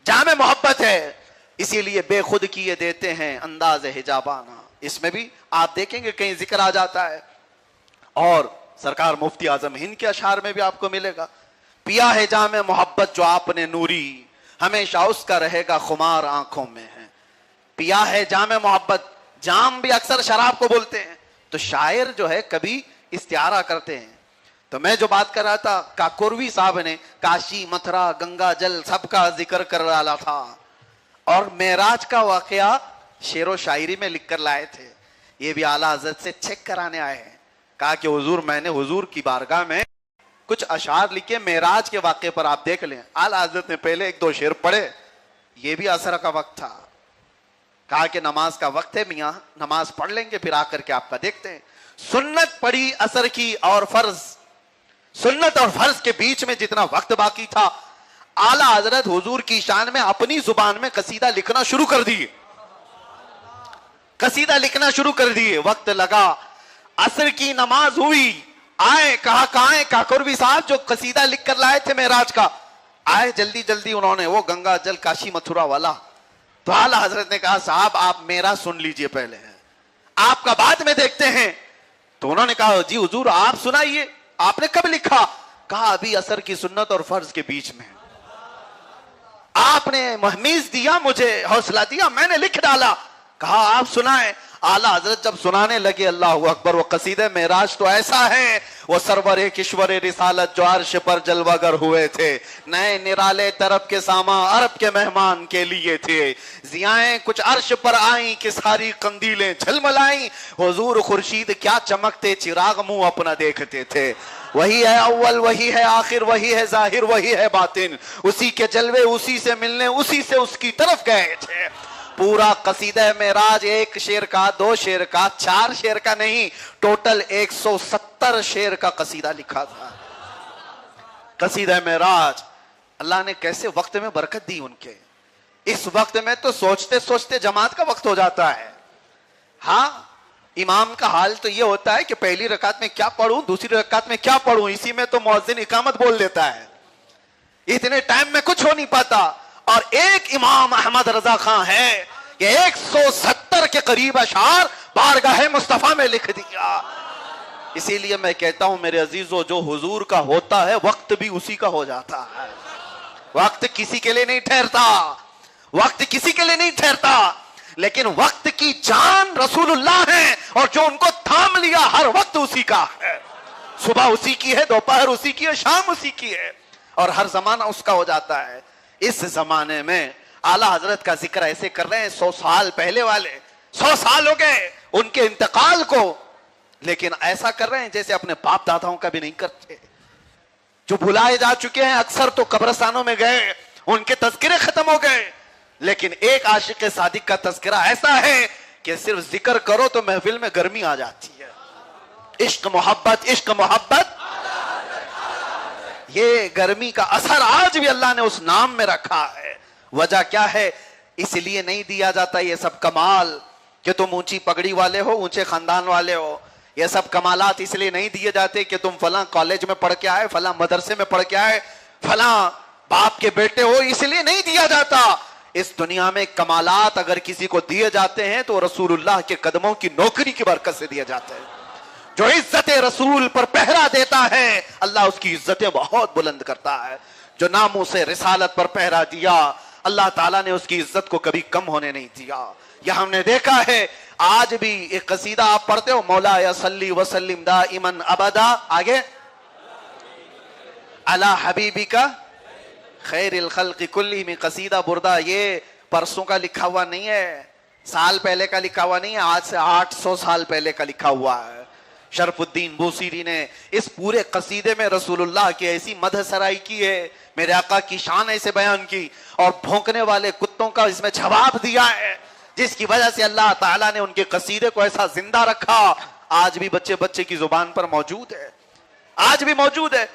جام محبت ہے. اسی لیے بے خود کیے دیتے ہیں انداز حجابانہ. اس میں بھی آپ دیکھیں گے کہیں ذکر آ جاتا ہے. اور سرکار مفتی اعظم ہند کے اشعار میں بھی آپ کو ملے گا, پیا ہے جام محبت جو آپ نے نوری, ہمیشہ اس کا رہے گا خمار آنکھوں میں ہے. پیا ہے جام محبت, جام بھی اکثر شراب کو بولتے ہیں. تو شاعر جو ہے کبھی استعارہ کرتے ہیں. تو میں جو بات کر رہا تھا, کاکوروی صاحب نے کاشی, متھرا, گنگا جل سب کا ذکر کر رہا تھا, اور معراج کا واقعہ شعر و شاعری میں لکھ کر لائے تھے. یہ بھی اعلیٰ حضرت سے چیک کرانے آئے ہیں. کہا کہ حضور میں نے حضور کی بارگاہ میں کچھ اشعار لکھے معراج کے واقعے پر, آپ دیکھ لیں. اعلیٰ حضرت نے پہلے ایک دو شعر پڑھے. یہ بھی عصر کا وقت تھا. کہا کہ نماز کا وقت ہے میاں, نماز پڑھ لیں گے, پھر آ کر کے آپ کا دیکھتے ہیں. سنت پڑھی عصر کی اور فرض, سنت اور فرض کے بیچ میں جتنا وقت باقی تھا, اعلیٰ حضرت حضور کی شان میں اپنی زبان میں قصیدہ لکھنا شروع کر دیے, قصیدہ لکھنا شروع کر دیے. وقت لگا, عصر کی نماز ہوئی, آئے. کہا کہاں ہے کاکوروی صاحب جو قصیدہ لکھ کر لائے تھے معراج کا؟ آئے جلدی جلدی. انہوں نے وہ گنگا جل, کاشی, متھرا والا. تو اعلیٰ حضرت نے کہا صاحب آپ میرا سن لیجئے پہلے, آپ کا بعد میں دیکھتے ہیں. تو انہوں نے کہا جی حضور آپ سنائیے, آپ نے کب لکھا؟ کہا ابھی عصر کی سنت اور فرض کے بیچ میں. آپ نے مہمیز دیا, مجھے حوصلہ دیا, میں نے لکھ ڈالا. کہا آپ سنائیں. اعلیٰ حضرت جب سنانے لگے, اللہ اکبر, وہ قصیدہ معراج تو ایسا ہے, وہ سرور کشور رسالت جو عرش پر جلوہ گر ہوئے تھے, نئے نرالے طرب کے ساما عرب کے مہمان کے لیے تھے. ضیائیں کچھ عرش پر آئیں کہ ساری قندیلیں جھلملائیں, حضور خورشید کیا چمکتے, چراغ منہ اپنا دیکھتے تھے. وہی ہے اول, وہی ہے آخر, وہی ہے ظاہر, وہی ہے باطن, اسی کے جلوے اسی سے ملنے, اسی سے اس کی طرف گئے تھے. پورا قصیدہ معراج ایک شعر کا, دو شعر کا, چار شعر کا نہیں, ٹوٹل 170 شعر کا قصیدہ لکھا تھا. قصیدہ معراج اللہ نے کیسے وقت میں برکت دی ان کے. اس وقت میں تو سوچتے سوچتے جماعت کا وقت ہو جاتا ہے. ہاں امام کا حال تو یہ ہوتا ہے کہ پہلی رکعت میں کیا پڑھوں, دوسری رکعت میں کیا پڑھوں, اسی میں تو مؤذن اقامت بول دیتا ہے. اتنے ٹائم میں کچھ ہو نہیں پاتا. اور ایک امام احمد رضا خان ہے کہ 170 کے قریب اشعار بارگاہ مصطفیٰ میں لکھ دیا. اسی لیے میں کہتا ہوں میرے عزیزو، جو حضور کا ہوتا ہے وقت بھی اسی کا ہو جاتا ہے. وقت کسی کے لیے نہیں ٹھہرتا، وقت کسی کے لیے نہیں ٹھہرتا، لیکن وقت کی جان رسول اللہ ہیں، اور جو ان کو تھام لیا ہر وقت اسی کا ہے. صبح اسی کی ہے، دوپہر اسی کی ہے، شام اسی کی ہے، اور ہر زمانہ اس کا ہو جاتا ہے. اس زمانے میں اعلیٰ حضرت کا ذکر ایسے کر رہے ہیں 100 سال پہلے والے، 100 سال ہو گئے ان کے انتقال کو، لیکن ایسا کر رہے ہیں جیسے اپنے باپ داداؤں کا بھی نہیں کرتے. جو بھلائے جا چکے ہیں اکثر تو قبرستانوں میں گئے، ان کے تذکرے ختم ہو گئے، لیکن ایک عاشق صادق کا تذکرہ ایسا ہے کہ صرف ذکر کرو تو محفل میں گرمی آ جاتی ہے. عشق محبت، عشق محبت، یہ گرمی کا اثر آج بھی اللہ نے اس نام میں رکھا ہے. وجہ کیا ہے؟ اس لیے نہیں دیا جاتا یہ سب کمال کہ تم اونچی پگڑی والے ہو، اونچے خاندان والے ہو. یہ سب کمالات اس لیے نہیں دیے جاتے کہ تم فلاں کالج میں پڑھ کے آئے، فلاں مدرسے میں پڑھ کے آئے، فلاں باپ کے بیٹے ہو، اس لیے نہیں دیا جاتا. اس دنیا میں کمالات اگر کسی کو دیے جاتے ہیں تو رسول اللہ کے قدموں کی نوکری کی برکت سے دیے جاتے ہیں. جو عزت رسول پر پہرا دیتا ہے اللہ اس کی عزتیں بہت بلند کرتا ہے. جو ناموس رسالت پر پہرا دیا اللہ تعالیٰ نے اس کی عزت کو کبھی کم ہونے نہیں دیا. یہ ہم نے دیکھا ہے. آج بھی ایک قصیدہ آپ پڑھتے ہو، مولا یا صلی وسلم دائما ابدا، آگے علی حبیبی کا خیر الخلق کلہم، قصیدہ بردہ یہ پرسوں کا لکھا ہوا نہیں ہے، سال پہلے کا لکھا ہوا نہیں ہے، آج سے 800 سال پہلے کا لکھا ہوا ہے. شرف الدین بوصیری نے اس پورے قصیدے میں رسول اللہ کی ایسی مدح سرائی کی ہے، میرے آقا کی شان ایسے بیان کی، اور بھونکنے والے کتوں کا اس میں جواب دیا ہے، جس کی وجہ سے اللہ تعالیٰ نے ان کے قصیدے کو ایسا زندہ رکھا. آج بھی بچے بچے کی زبان پر موجود ہے، آج بھی موجود ہے.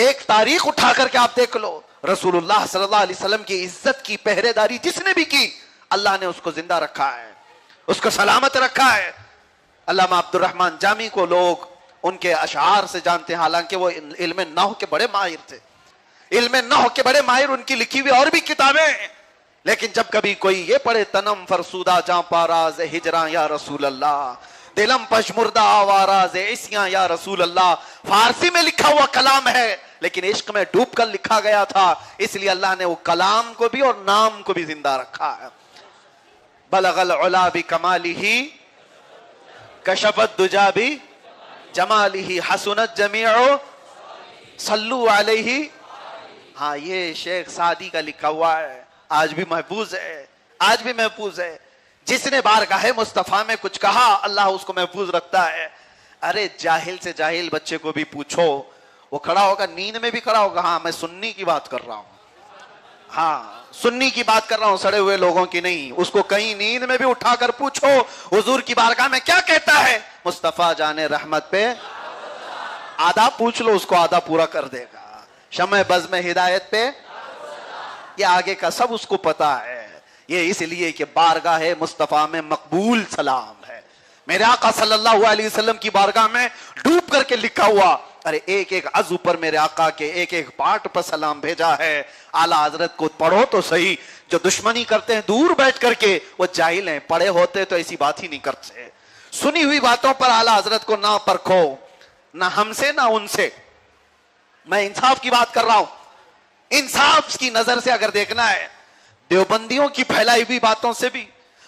ایک تاریخ اٹھا کر کے آپ دیکھ لو، رسول اللہ صلی اللہ علیہ وسلم کی عزت کی پہرے داری جس نے بھی کی اللہ نے اس کو زندہ رکھا ہے، اس کو سلامت رکھا ہے. علامہ عبد الرحمن جامی کو لوگ ان کے اشعار سے جانتے ہیں، حالانکہ وہ علم نحو کے بڑے ماہر تھے، علم نحو کے بڑے ماہر، ان کی لکھی ہوئی اور بھی کتابیں ہیں. لیکن جب کبھی کوئی یہ پڑھے تنم فرسودہ جاں پاراز ہجراں یا رسول اللہ، دلم پشمردہ آواراز عصیاں یا رسول اللہ، فارسی میں لکھا ہوا کلام ہے لیکن عشق میں ڈوب کر لکھا گیا تھا، اس لیے اللہ نے وہ کلام کو بھی اور نام کو بھی زندہ رکھا ہے. بلغ العلا بکمالہ کشف الدجا بجمالہ حسنت جمیع صلو علیہ. ہاں یہ شیخ سعدی کا لکھا ہوا ہے، آج بھی محفوظ ہے، آج بھی محفوظ ہے. جس نے بارگاہ مصطفیٰ میں کچھ کہا اللہ اس کو محفوظ رکھتا ہے. ارے جاہل سے جاہل بچے کو بھی پوچھو، وہ کھڑا ہوگا، نیند میں بھی کھڑا ہوگا، ہاں میں سنی کی بات کر رہا ہوں، ہاں سنی کی بات کر رہا ہوں، سڑے ہوئے لوگوں کی نہیں. اس کو کہیں نیند میں بھی اٹھا کر پوچھو حضور کی بارگاہ میں کیا کہتا ہے، مصطفیٰ جان رحمت پہ آدھا پوچھ لو، اس کو آدھا پورا کر دے گا. شمع بزم ہدایت پہ یہ آگے کا سب اس کو پتا ہے. یہ اس لیے کہ بارگاہ مصطفیٰ میں مقبول سلام ہے. میرے آقا صلی اللہ علیہ وسلم کی بارگاہ میں ڈوب کر کے لکھا ہوا، ارے ایک ایک عضو پر میرے آقا کے ایک ایک پارٹ پر سلام بھیجا ہے. اعلیٰ حضرت کو پڑھو تو صحیح، جو دشمنی کرتے ہیں دور بیٹھ کر کے وہ جاہل ہیں، پڑھے ہوتے تو ایسی بات ہی نہیں کرتے. سنی ہوئی باتوں پر اعلیٰ حضرت کو نہ پرکھو، نہ ہم سے نہ ان سے. میں انصاف کی بات کر رہا ہوں، انصاف کی نظر سے اگر دیکھنا ہے، دیوبندیوں کی پھیلائی ہوئی باتوں سے بھی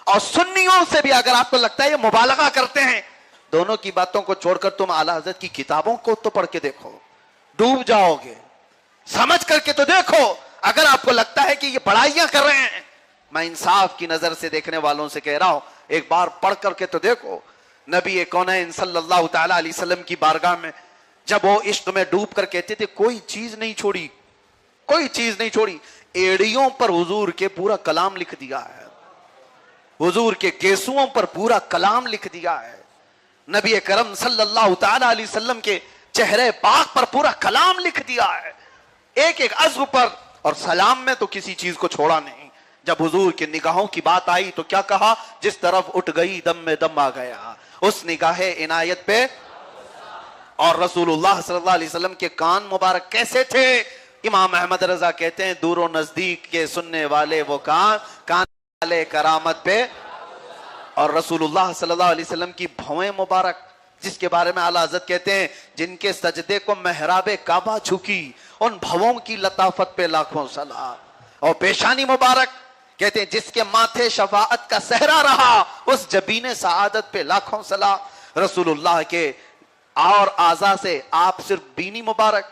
اور سنیوں سے بھی اگر آپ کو لگتا ہے یہ مبالغہ کرتے ہیں، دونوں کی باتوں کو چھوڑ کر تم اعلیٰ حضرت کی کتابوں کو تو پڑھ کے دیکھو، ڈوب جاؤ گے. سمجھ کر کے تو دیکھو. اگر آپ کو لگتا ہے کہ یہ بڑائیاں کر رہے ہیں، میں انصاف کی نظر سے دیکھنے والوں سے کہہ رہا ہوں ایک بار پڑھ کر کے تو دیکھو. نبی کونین صلی اللہ تعالی علیہ وسلم کی بارگاہ میں جب وہ عشق میں ڈوب کر کہتے تھے کوئی چیز نہیں چھوڑی، کوئی چیز نہیں چھوڑی، ایڑیوں پر حضور کے پورا کلام لکھ دیا ہے، حضور کے کیسوؤں پر پورا کلام لکھ دیا ہے، نبی کرم صلی اللہ تعالی علیہ وسلم کے چہرے پاک پر پورا کلام لکھ دیا ہے، ایک ایک عضو پر. اور سلام میں تو کسی چیز کو چھوڑا نہیں. جب حضور کی نگاہوں کی بات آئی تو کیا کہا، جس طرف اٹھ گئی دم میں دم آ گیا. اس نگاہ عنایت پہ. اور رسول اللہ صلی اللہ علیہ وسلم کے کان مبارک کیسے تھے؟ امام احمد رضا کہتے ہیں دور و نزدیک کے سننے والے وہ کان کرامت پہ. اور رسول اللہ صلی اللہ علیہ وسلم کی بھویں مبارک جس کے بارے میں اعلیٰ حضرت کہتے ہیں جن کے سجدے کو محراب کعبہ جھکی، ان بھووں کی لطافت پہ لاکھوں سلام. اور پیشانی مبارک کہتے ہیں جس کے ماتھے شفاعت کا صحرا رہا، اس جبین سعادت پہ لاکھوں سلام. رسول اللہ کے اور اعضاء سے آپ صرف بینی مبارک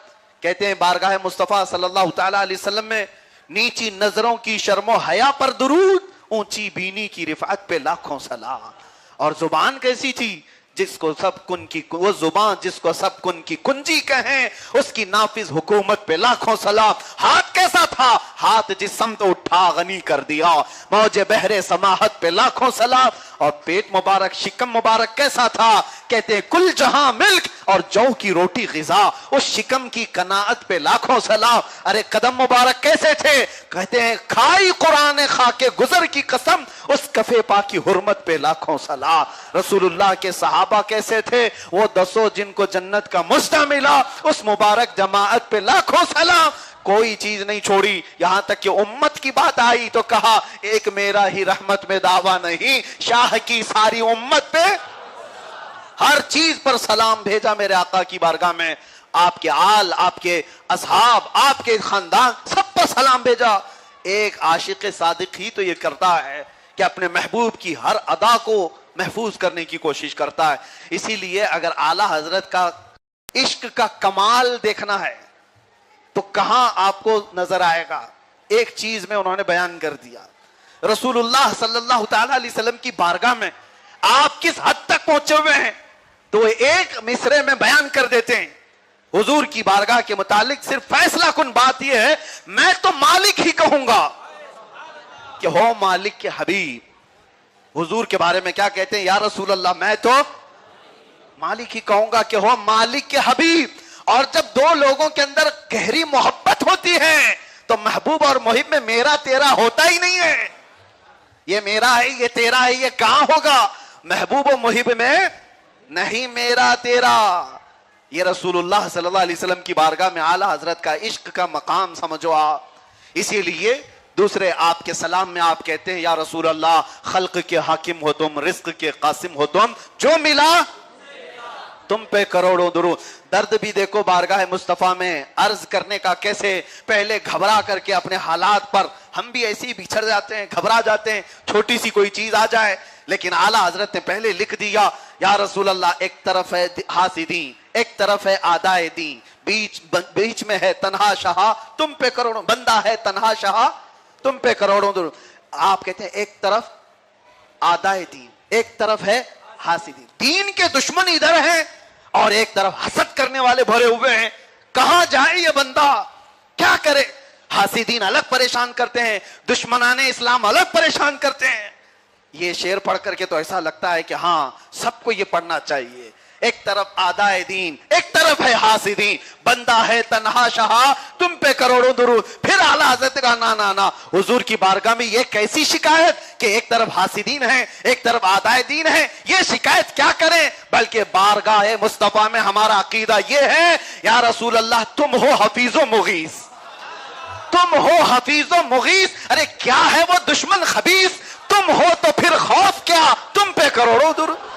کہتے ہیں بارگاہ مصطفیٰ صلی اللہ تعالیٰ علیہ وسلم میں نیچی نظروں کی شرم و حیا پر درود، اونچی بینی کی رفعت پہ لاکھوں سلام. اور زبان کیسی تھی جس کو سب کن کی، وہ زبان جس کو سب کن کی کنجی کہیں، اس کی نافذ حکومت پہ لاکھوں سلام. ہاتھ کیسا تھا؟ ہاتھ جس سمت اٹھا غنی کر دیا، موج بحر سماحت پہ لاکھوں سلام. اور پیٹ مبارک، شکم مبارک کیسا تھا؟ کہتے ہیں کل جہاں ملک اور جو کی روٹی غذا، اس شکم کی قناعت پہ لاکھوں سلام. ارے قدم مبارک کیسے تھے؟ کہتے ہیں کھائی قرآن خاک گزر کی قسم، اس کفے پا کی حرمت پہ لاکھوں سلام. رسول اللہ کے صحابہ کیسے تھے؟ وہ دسو جن کو جنت کا مژدہ ملا، اس مبارک جماعت پہ لاکھوں سلام. کوئی چیز نہیں چھوڑی، یہاں تک کہ امت کی بات آئی تو کہا ایک میرا ہی رحمت میں دعویٰ نہیں، شاہ کی ساری امت پہ ہر چیز پر سلام بھیجا میرے آقا کی بارگاہ میں. آپ کے آل، آپ کے اصحاب، آپ کے خاندان، سب پر سلام بھیجا. ایک عاشق صادق ہی تو یہ کرتا ہے کہ اپنے محبوب کی ہر ادا کو محفوظ کرنے کی کوشش کرتا ہے. اسی لیے اگر اعلیٰ حضرت کا عشق کا کمال دیکھنا ہے تو کہاں آپ کو نظر آئے گا؟ ایک چیز میں انہوں نے بیان کر دیا. رسول اللہ صلی اللہ تعالی علیہ وسلم کی بارگاہ میں آپ کس حد تک پہنچے ہوئے ہیں تو وہ ایک مصرے میں بیان کر دیتے ہیں. حضور کی بارگاہ کے متعلق صرف فیصلہ کن بات یہ ہے، میں تو مالک ہی کہوں گا کہ ہو مالک کے حبیب. حضور کے بارے میں کیا کہتے ہیں؟ یا رسول اللہ میں تو مالک ہی کہوں گا کہ ہو مالک کے حبیب. اور جب دو لوگوں کے اندر گہری محبت ہوتی ہے تو محبوب اور محب میں میرا تیرا ہوتا ہی نہیں ہے. یہ میرا ہے، یہ تیرا ہے، یہ کہاں ہوگا؟ محبوب و محب میں نہیں میرا تیرا. یہ رسول اللہ صلی اللہ علیہ وسلم کی بارگاہ میں اعلیٰ حضرت کا عشق کا مقام سمجھو آپ. اسی لیے دوسرے آپ کے سلام میں آپ کہتے ہیں یا رسول اللہ خلق کے حاکم ہو تم، رزق کے قاسم ہو تم، جو ملا تم پہ کروڑوں درود. درد بھی دیکھو بارگاہ مصطفیٰ میں عرض کرنے کا کیسے. پہلے گھبرا کر کے اپنے حالات پر ہم بھی ایسے ہی بچھڑ جاتے ہیں، گھبرا جاتے ہیں چھوٹی سی کوئی چیز آ جائے. لیکن اعلیٰ حضرت نے پہلے لکھ دیا یا رسول اللہ ایک طرف ہے حاسدین، ایک طرف ہے آدائے دین، بیچ میں ہے تنہا شاہ تم پہ کروڑوں، بندہ ہے تنہا شاہ تم پہ کروڑوں درود. آپ کہتے ہیں ایک طرف آدائے دین، ایک طرف ہے حاسدین. دین کے دشمن ادھر ہیں اور ایک طرف حسد کرنے والے بھرے ہوئے ہیں. کہاں جائے یہ بندہ، کیا کرے؟ حاسدین الگ پریشان کرتے ہیں، دشمنان اسلام الگ پریشان کرتے ہیں. یہ شعر پڑھ کر کے تو ایسا لگتا ہے کہ ہاں سب کو یہ پڑھنا چاہیے. ایک طرف آدائے دین، ایک طرف ہے حاسدین، بندہ ہے تنہا شاہ تم پہ کروڑوں درود. پھر اعلیٰ حضرت کا نا حضور کی بارگاہ میں یہ کیسی شکایت کہ ایک طرف حاسدین ہیں ایک طرف آدائے دین ہیں. یہ شکایت کیا کریں؟ بلکہ بارگاہ مصطفیٰ میں ہمارا عقیدہ یہ ہے یا رسول اللہ تم ہو حفیظ و مغیث، تم ہو حفیظ و مغیث. ارے کیا ہے وہ دشمن خبیث، تم ہو تو پھر خوف کیا، تم پہ کروڑوں درود.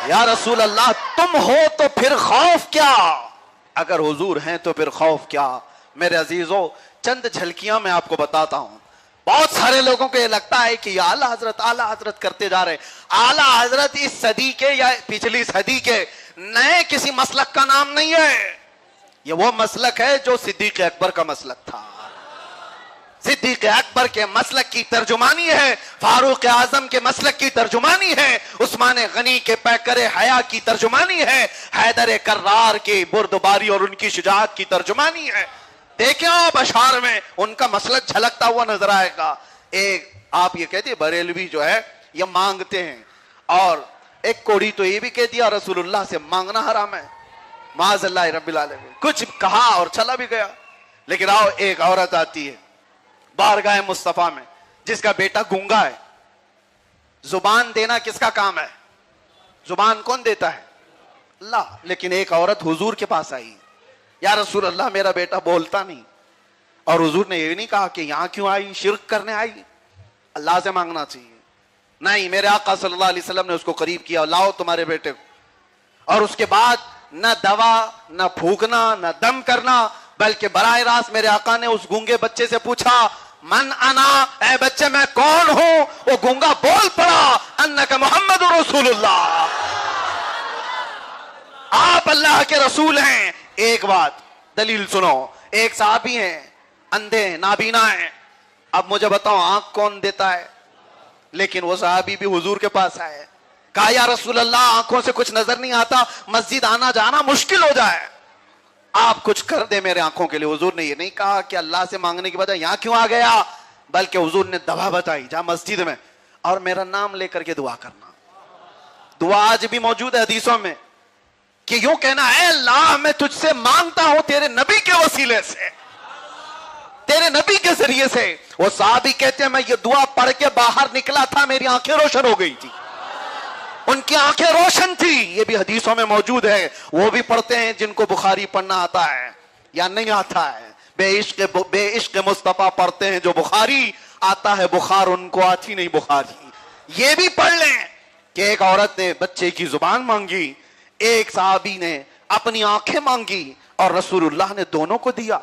یا رسول اللہ تم ہو تو پھر خوف کیا، اگر حضور ہیں تو پھر خوف کیا. میرے عزیزوں چند جھلکیاں میں آپ کو بتاتا ہوں. بہت سارے لوگوں کو یہ لگتا ہے کہ یہ اعلیٰ حضرت کرتے جا رہے ہیں. اعلیٰ حضرت اس صدی کے یا پچھلی صدی کے نئے کسی مسلک کا نام نہیں ہے. یہ وہ مسلک ہے جو صدیق اکبر کا مسلک تھا. صدیق اکبر کے مسلک کی ترجمانی ہے، فاروق اعظم کے مسلک کی ترجمانی ہے، عثمان غنی کے پیکر حیا کی ترجمانی ہے، حیدر کرار کی بردباری اور ان کی شجاعت کی ترجمانی ہے. دیکھیں آپ اشعار میں ان کا مسلک جھلکتا ہوا نظر آئے گا. ایک آپ یہ کہتے ہیں بریلوی جو ہے یہ مانگتے ہیں، اور ایک کوڑی تو یہ بھی کہہ دیا رسول اللہ سے مانگنا حرام ہے. معاذ اللہ رب العالمین. کچھ کہا اور چلا بھی گیا. لیکن آؤ ایک عورت آتی ہے بارگاہ مصطفیٰ میں جس کا بیٹا گونگا ہے. زبان دینا کس کا کام ہے؟ زبان کون دیتا ہے؟ اللہ. لیکن ایک عورت حضور کے پاس آئی, یا رسول اللہ میرا بیٹا بولتا نہیں. اور حضور نے یہ نہیں کہا کہ یہاں کیوں آئی, شرک کرنے آئی, اللہ سے مانگنا چاہیے. نہیں, میرے آقا صلی اللہ علیہ وسلم نے اس کو قریب کیا, لاؤ تمہارے بیٹے کو. اور اس کے بعد نہ دوا, نہ پھونکنا, نہ دم کرنا, بلکہ براہ راست میرے آقا نے اس گونگے بچے سے پوچھا, من انا, اے بچے میں کون ہوں؟ وہ گونگا بول پڑا, انک محمد رسول اللہ, آپ اللہ کے رسول ہیں. ایک بات دلیل سنو, ایک صحابی ہیں, اندھے نابینا ہیں. اب مجھے بتاؤ آنکھ کون دیتا ہے؟ لیکن وہ صحابی بھی حضور کے پاس آئے, کہا یا رسول اللہ آنکھوں سے کچھ نظر نہیں آتا, مسجد آنا جانا مشکل ہو جائے, آپ کچھ کر دے میرے آنکھوں کے لیے. حضور نے یہ نہیں کہا کہ اللہ سے مانگنے کی بجائے یہاں کیوں آ گیا, بلکہ حضور نے دوا بتائی, جا مسجد میں اور میرا نام لے کر کے دعا کرنا. دعا آج بھی موجود ہے حدیثوں میں, کہ یوں کہنا, اے اللہ میں تجھ سے مانگتا ہوں تیرے نبی کے وسیلے سے, تیرے نبی کے ذریعے سے. وہ صحابی کہتے ہیں میں یہ دعا پڑھ کے باہر نکلا تھا, میری آنکھیں روشن ہو گئی تھی, ان کی آنکھیں روشن تھی. یہ بھی حدیثوں میں موجود ہے. وہ بھی پڑھتے ہیں جن کو بخاری پڑھنا آتا ہے یا نہیں آتا ہے. بے عشق مصطفیٰ پڑھتے ہیں جو بخاری آتا ہے, بخار ان کو آتی نہیں بخاری. یہ بھی پڑھ لیں کہ ایک عورت نے بچے کی زبان مانگی, ایک صحابی نے اپنی آنکھیں مانگی, اور رسول اللہ نے دونوں کو دیا.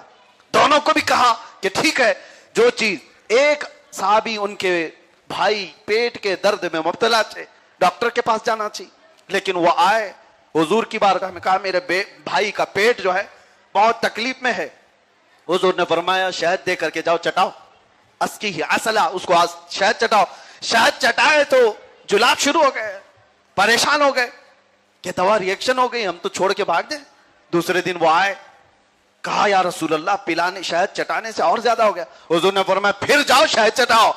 دونوں کو بھی کہا کہ ٹھیک ہے جو چیز. ایک صحابی ان کے بھائی پیٹ کے درد میں مبتلا تھے, ڈاکٹر کے پاس جانا چاہیے, لیکن وہ آئے حضور کی بارگاہ میں, کہا میرے بھائی کا پیٹ جو ہے بہت تکلیف میں ہے. حضور نے فرمایا شہد دے کر کے جاؤ چٹاؤ, اسکی اصلا, اس کو شہد چٹاؤ. شہد چٹائے تو جلاب شروع ہو گئے, پریشان ہو گئے کہ دوا ریئیکشن ہو گئی, ہم تو چھوڑ کے بھاگ دیں. دوسرے دن وہ آئے, کہا یا رسول اللہ پلانے شہد چٹانے سے اور زیادہ ہو گیا. حضور نے فرمایا پھر جاؤ شہد چٹاؤ.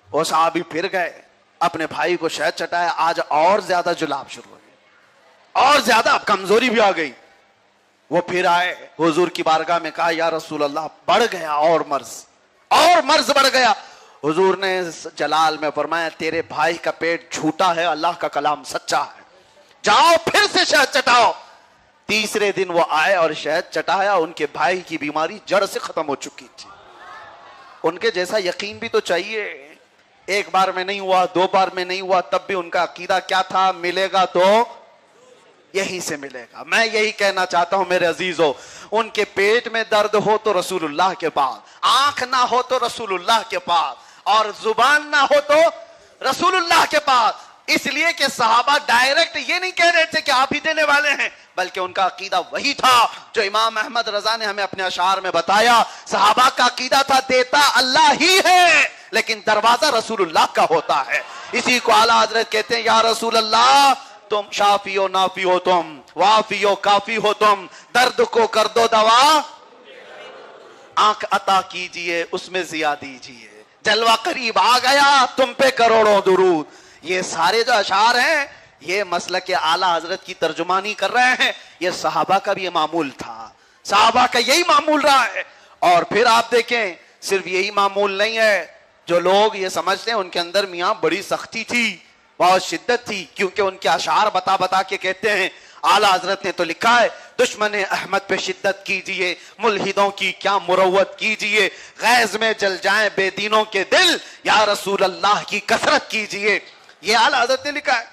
وہ صحابی پھر گئے, اپنے بھائی کو شہد چٹایا, آج اور زیادہ جلاب شروع ہو گئی, اور زیادہ کمزوری بھی آ گئی. وہ پھر آئے حضور کی بارگاہ میں, کہا یا رسول اللہ بڑھ گیا اور مرض بڑھ گیا. حضور نے جلال میں فرمایا تیرے بھائی کا پیٹ جھوٹا ہے, اللہ کا کلام سچا ہے, جاؤ پھر سے شہد چٹاؤ. تیسرے دن وہ آئے اور شہد چٹایا, ان کے بھائی کی بیماری جڑ سے ختم ہو چکی تھی. ان کے جیسا یقین بھی تو چاہیے. ایک بار میں نہیں ہوا, دو بار میں نہیں ہوا, تب بھی ان کا عقیدہ کیا تھا, ملے گا تو یہیں سے ملے گا. میں یہی کہنا چاہتا ہوں میرے عزیزو, ان کے پیٹ میں درد ہو تو رسول اللہ کے پاس, آنکھ نہ ہو تو رسول اللہ کے پاس, اور زبان نہ ہو تو رسول اللہ کے پاس. اس لیے کہ صحابہ ڈائریکٹ یہ نہیں کہہ رہے تھے کہ آپ ہی دینے والے ہیں, بلکہ ان کا عقیدہ وہی تھا جو امام احمد رضا نے ہمیں اپنے اشعار میں بتایا. صحابہ کا عقیدہ تھا دیتا اللہ ہی ہے, لیکن دروازہ رسول اللہ کا ہوتا ہے. اسی کو اعلیٰ حضرت کہتے ہیں یا رسول اللہ تم شافی و نافی ہو, تم وافی و کافی ہو, تم درد کو کر دو دوا, آنکھ عطا کیجئے اس میں ضیا دیجئے, جلوہ قریب آ گیا تم پہ کروڑوں درود. یہ سارے جو اشعار ہیں یہ مسلک اعلیٰ حضرت کی ترجمانی کر رہے ہیں. یہ صحابہ کا بھی یہ معمول تھا, صحابہ کا یہی معمول رہا ہے. اور پھر آپ دیکھیں صرف یہی معمول نہیں ہے, جو لوگ یہ سمجھتے ہیں ان کے اندر میاں بڑی سختی تھی, بہت شدت تھی, کیونکہ ان کے اشعار بتا بتا کے کہتے ہیں. اعلیٰ حضرت نے تو لکھا ہے دشمن احمد پہ شدت کیجئے, ملحدوں کی کیا مروت کیجئے, غیظ میں جل جائیں بے دینوں کے دل, یا رسول اللہ کی کثرت کیجئے. یہ اعلیٰ حضرت نے لکھا ہے,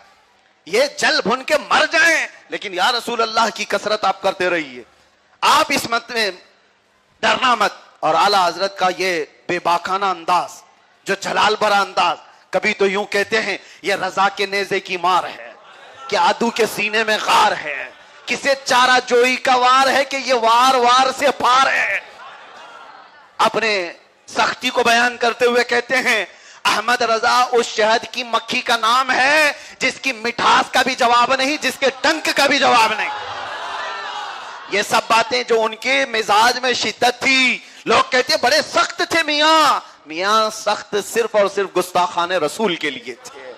یہ جل بھن کے مر جائیں لیکن یا رسول اللہ کی کثرت آپ کرتے رہیے, آپ اس مت میں ڈرنا مت. اور اعلیٰ حضرت کا یہ بے باکانہ انداز, جو جلال بھرا انداز, کبھی تو یوں کہتے ہیں یہ رضا کے نیزے کی مار ہے کہ عدو کے سینے میں غار ہے, کسے چارہ جوئی کا وار ہے کہ یہ وار وار سے پار ہے. اپنے سختی کو بیان کرتے ہوئے کہتے ہیں احمد رضا اس شہد کی مکھی کا نام ہے جس کی مٹھاس کا بھی جواب نہیں, جس کے ڈنک کا بھی جواب نہیں. یہ سب باتیں جو ان کے مزاج میں شدت تھی, لوگ کہتے ہیں بڑے سخت تھے میاں. میاں سخت صرف اور صرف گستاخان رسول کے لیے تھے,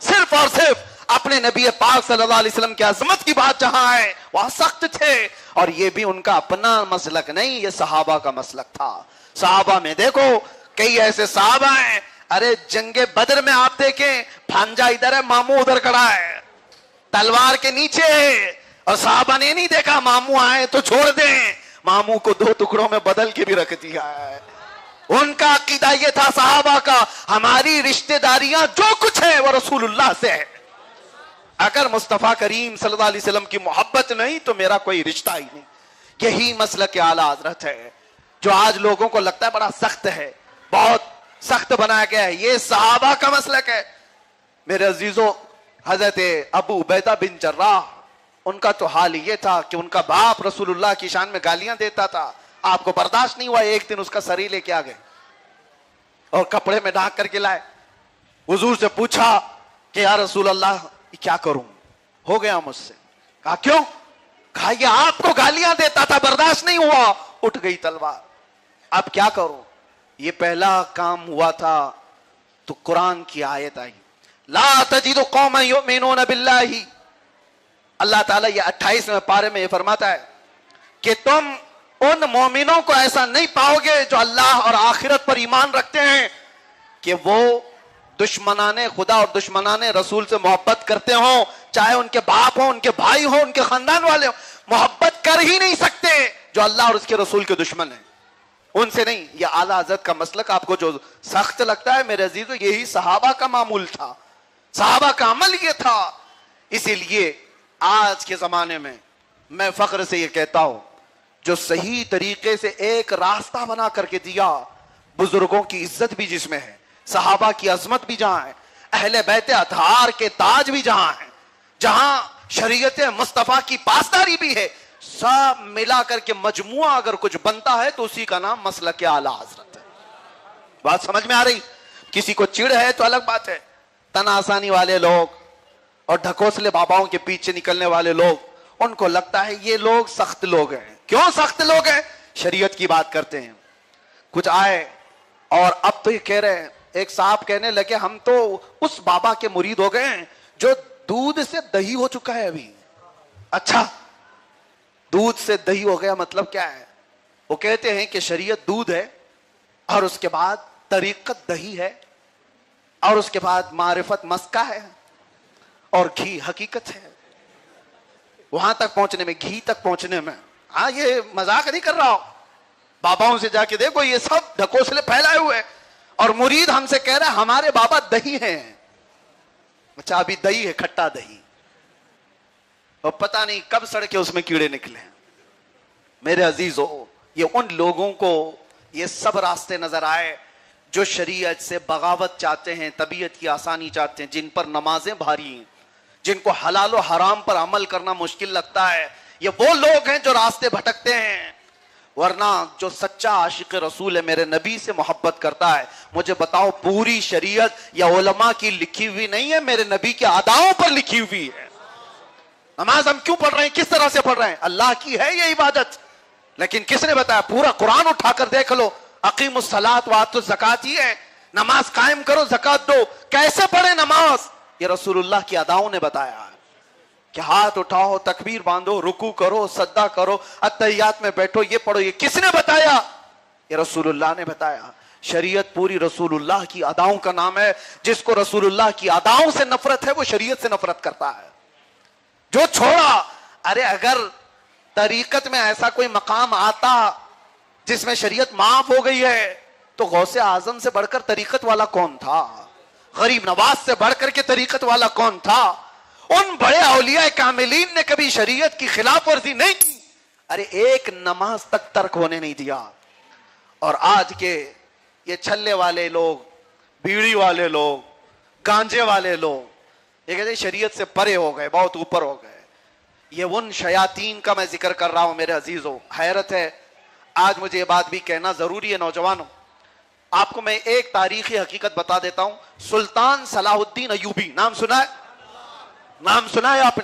صرف اور صرف اپنے نبی پاک صلی اللہ علیہ وسلم کی عظمت کی بات جہاں ہے وہاں سخت تھے. اور یہ بھی ان کا اپنا مسلک نہیں, یہ صحابہ کا مسلک تھا. صحابہ میں دیکھو کئی ایسے صحابہ ہیں, ارے جنگ بدر میں آپ دیکھیں بھانجا ادھر ہے, ماموں ادھر کھڑا ہے, تلوار کے نیچے ہے, اور صحابہ نے نہیں دیکھا ماموں آئے تو چھوڑ دیں، ماموں کو 2 ٹکڑوں میں بدل کے بھی رکھ دیا ہے۔ ان کا عقیدہ یہ تھا صحابہ کا، ہماری رشتہ داریاں جو کچھ ہے وہ رسول اللہ سے ہے، اگر مصطفیٰ کریم صلی اللہ علیہ وسلم کی محبت نہیں تو میرا کوئی رشتہ ہی نہیں۔ یہی مسلک اعلیٰ حضرت ہے جو آج لوگوں کو لگتا ہے بڑا سخت ہے، بہت سخت بنایا گیا ہے، یہ صحابہ کا مسلک ہے۔ میرے عزیزو، حضرت ابو عبیدہ بن جراح، ان کا تو حال یہ تھا کہ ان کا باپ رسول اللہ کی شان میں گالیاں دیتا تھا، آپ کو برداشت نہیں ہوا، ایک دن اس کا سر ہی لے کے آ گئے اور کپڑے میں ڈھانک کر کے لائے، حضور سے پوچھا کہ یا رسول اللہ کیا کروں، ہو گیا مجھ سے۔ کہا کیوں؟ کہا یہ آپ کو گالیاں دیتا تھا، برداشت نہیں ہوا، اٹھ گئی تلوار، اب کیا کروں؟ یہ پہلا کام ہوا تھا تو قرآن کی آیت آئی، لا تجد قوما یؤمنون باللہ، اللہ تعالیٰ یہ 28ویں پارے میں یہ فرماتا ہے کہ تم ان مومنوں کو ایسا نہیں پاؤ گے جو اللہ اور آخرت پر ایمان رکھتے ہیں کہ وہ دشمنان خدا اور دشمنان رسول سے محبت کرتے ہوں، چاہے ان کے باپ ہوں، ان کے بھائی ہوں، ان کے خاندان والے ہوں، محبت کر ہی نہیں سکتے جو اللہ اور اس کے رسول کے دشمن ہیں، ان سے نہیں۔ یہ اعلیٰ حضرت کا مسلک آپ کو جو سخت لگتا ہے میرے عزیزو، یہی صحابہ کا معمول تھا، صحابہ کا عمل یہ تھا۔ اسی لیے آج کے زمانے میں میں فخر سے یہ کہتا ہوں، جو صحیح طریقے سے ایک راستہ بنا کر کے دیا، بزرگوں کی عزت بھی جس میں ہے، صحابہ کی عظمت بھی جہاں ہے، اہل بیت اطہار کے تاج بھی جہاں ہیں، جہاں شریعت مصطفیٰ کی پاسداری بھی ہے، سب ملا کر کے مجموعہ اگر کچھ بنتا ہے تو اسی کا نام مسلک اعلیٰ حضرت ہے۔ بات سمجھ میں آ رہی؟ کسی کو چڑ ہے تو الگ بات ہے، تن آسانی والے لوگ اور ڈھکوسلے باباؤں کے پیچھے نکلنے والے لوگ، ان کو لگتا ہے یہ لوگ سخت لوگ ہیں۔ کیوں سخت لوگ ہیں؟ شریعت کی بات کرتے ہیں۔ کچھ آئے اور اب تو یہ کہہ رہے ہیں، ایک صاحب کہنے لگے ہم تو اس بابا کے مرید ہو گئے ہیں جو دودھ سے دہی ہو چکا ہے ابھی۔ اچھا، دودھ سے دہی ہو گیا مطلب کیا ہے؟ وہ کہتے ہیں کہ شریعت دودھ ہے اور اس کے بعد طریقت دہی ہے اور اس کے بعد معرفت مسکہ ہے اور گھی حقیقت ہے۔ وہاں تک پہنچنے میں، گھی تک پہنچنے میں، ہاں یہ مذاق نہیں کر رہا ہو، باباؤں سے جا کے دیکھو یہ سب ڈھکوسلے پھیلائے ہوئے اور مرید ہم سے کہہ رہا ہے ہمارے بابا دہی ہیں۔ اچھا ابھی دہی ہے، کھٹا دہی، اور پتہ نہیں کب سڑ کے اس میں کیڑے نکلے ہیں۔ میرے عزیزو، یہ ان لوگوں کو یہ سب راستے نظر آئے جو شریعت سے بغاوت چاہتے ہیں، طبیعت کی آسانی چاہتے ہیں، جن پر نمازیں بھاری ہیں، جن کو حلال و حرام پر عمل کرنا مشکل لگتا ہے، یہ وہ لوگ ہیں جو راستے بھٹکتے ہیں۔ ورنہ جو سچا عاشق رسول ہے، میرے نبی سے محبت کرتا ہے، مجھے بتاؤ پوری شریعت یا علماء کی لکھی ہوئی نہیں ہے، میرے نبی کے اداؤں پر لکھی ہوئی ہے۔ نماز ہم کیوں پڑھ رہے ہیں، کس طرح سے پڑھ رہے ہیں؟ اللہ کی ہے یہ عبادت، لیکن کس نے بتایا؟ پورا قرآن اٹھا کر دیکھ لو، اقیموا الصلاۃ وآتوا الزکاۃ ہی ہے، نماز قائم کرو، زکات دو۔ کیسے پڑھے نماز؟ یہ رسول اللہ کی اداؤں نے بتایا ہے کہ ہاتھ اٹھاؤ، تکبیر باندھو، رکوع کرو، سجدہ کرو، اتحیات میں بیٹھو، یہ پڑھو۔ یہ کس نے بتایا؟ یہ رسول اللہ نے بتایا۔ شریعت پوری رسول اللہ کی اداؤں کا نام ہے۔ جس کو رسول اللہ کی اداؤں سے نفرت ہے وہ شریعت سے نفرت کرتا ہے۔ جو چھوڑا، ارے اگر طریقت میں ایسا کوئی مقام آتا جس میں شریعت معاف ہو گئی ہے تو غوث اعظم سے بڑھ کر طریقت والا کون تھا؟ غریب نواز سے بڑھ کر کے طریقت والا کون تھا؟ ان بڑے اولیاء کاملین نے کبھی شریعت کی خلاف ورزی نہیں کی، ارے ایک نماز تک ترک ہونے نہیں دیا۔ اور آج کے یہ چھلے والے لوگ، بیڑی والے لوگ، گانجے والے لوگ، یہ کہتے ہیں شریعت سے پرے ہو گئے، بہت اوپر ہو گئے۔ یہ ان شیاطین کا میں ذکر کر رہا ہوں میرے عزیزوں۔ حیرت ہے، آج مجھے یہ بات بھی کہنا ضروری ہے نوجوانوں، آپ کو میں ایک تاریخی حقیقت بتا دیتا ہوں۔ سلطان صلاح الدین ایوبی، نام سنا ہے؟ نام سنا ہے آپ نے؟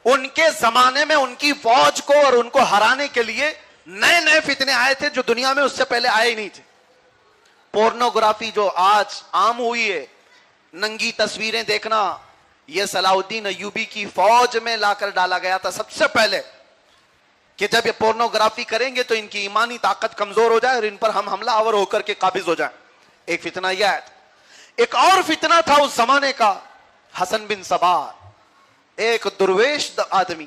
ان کے زمانے میں ان کی فوج کو اور ان کو ہرانے کے لیے نئے نئے فتنے آئے تھے جو دنیا میں اس سے پہلے آئے ہی نہیں تھے۔ پورنوگرافی جو آج عام ہوئی ہے، ننگی تصویریں دیکھنا، یہ صلاح الدین ایوبی کی فوج میں لا کر ڈالا گیا تھا سب سے پہلے، کہ جب یہ پورنوگرافی کریں گے تو ان کی ایمانی طاقت کمزور ہو جائے اور ان پر ہم حملہ آور ہو کر کے قابض ہو جائیں۔ ایک فتنہ یہ ہے۔ ایک اور فتنہ تھا اس زمانے کا، حسن بن صبا، ایک درویش آدمی،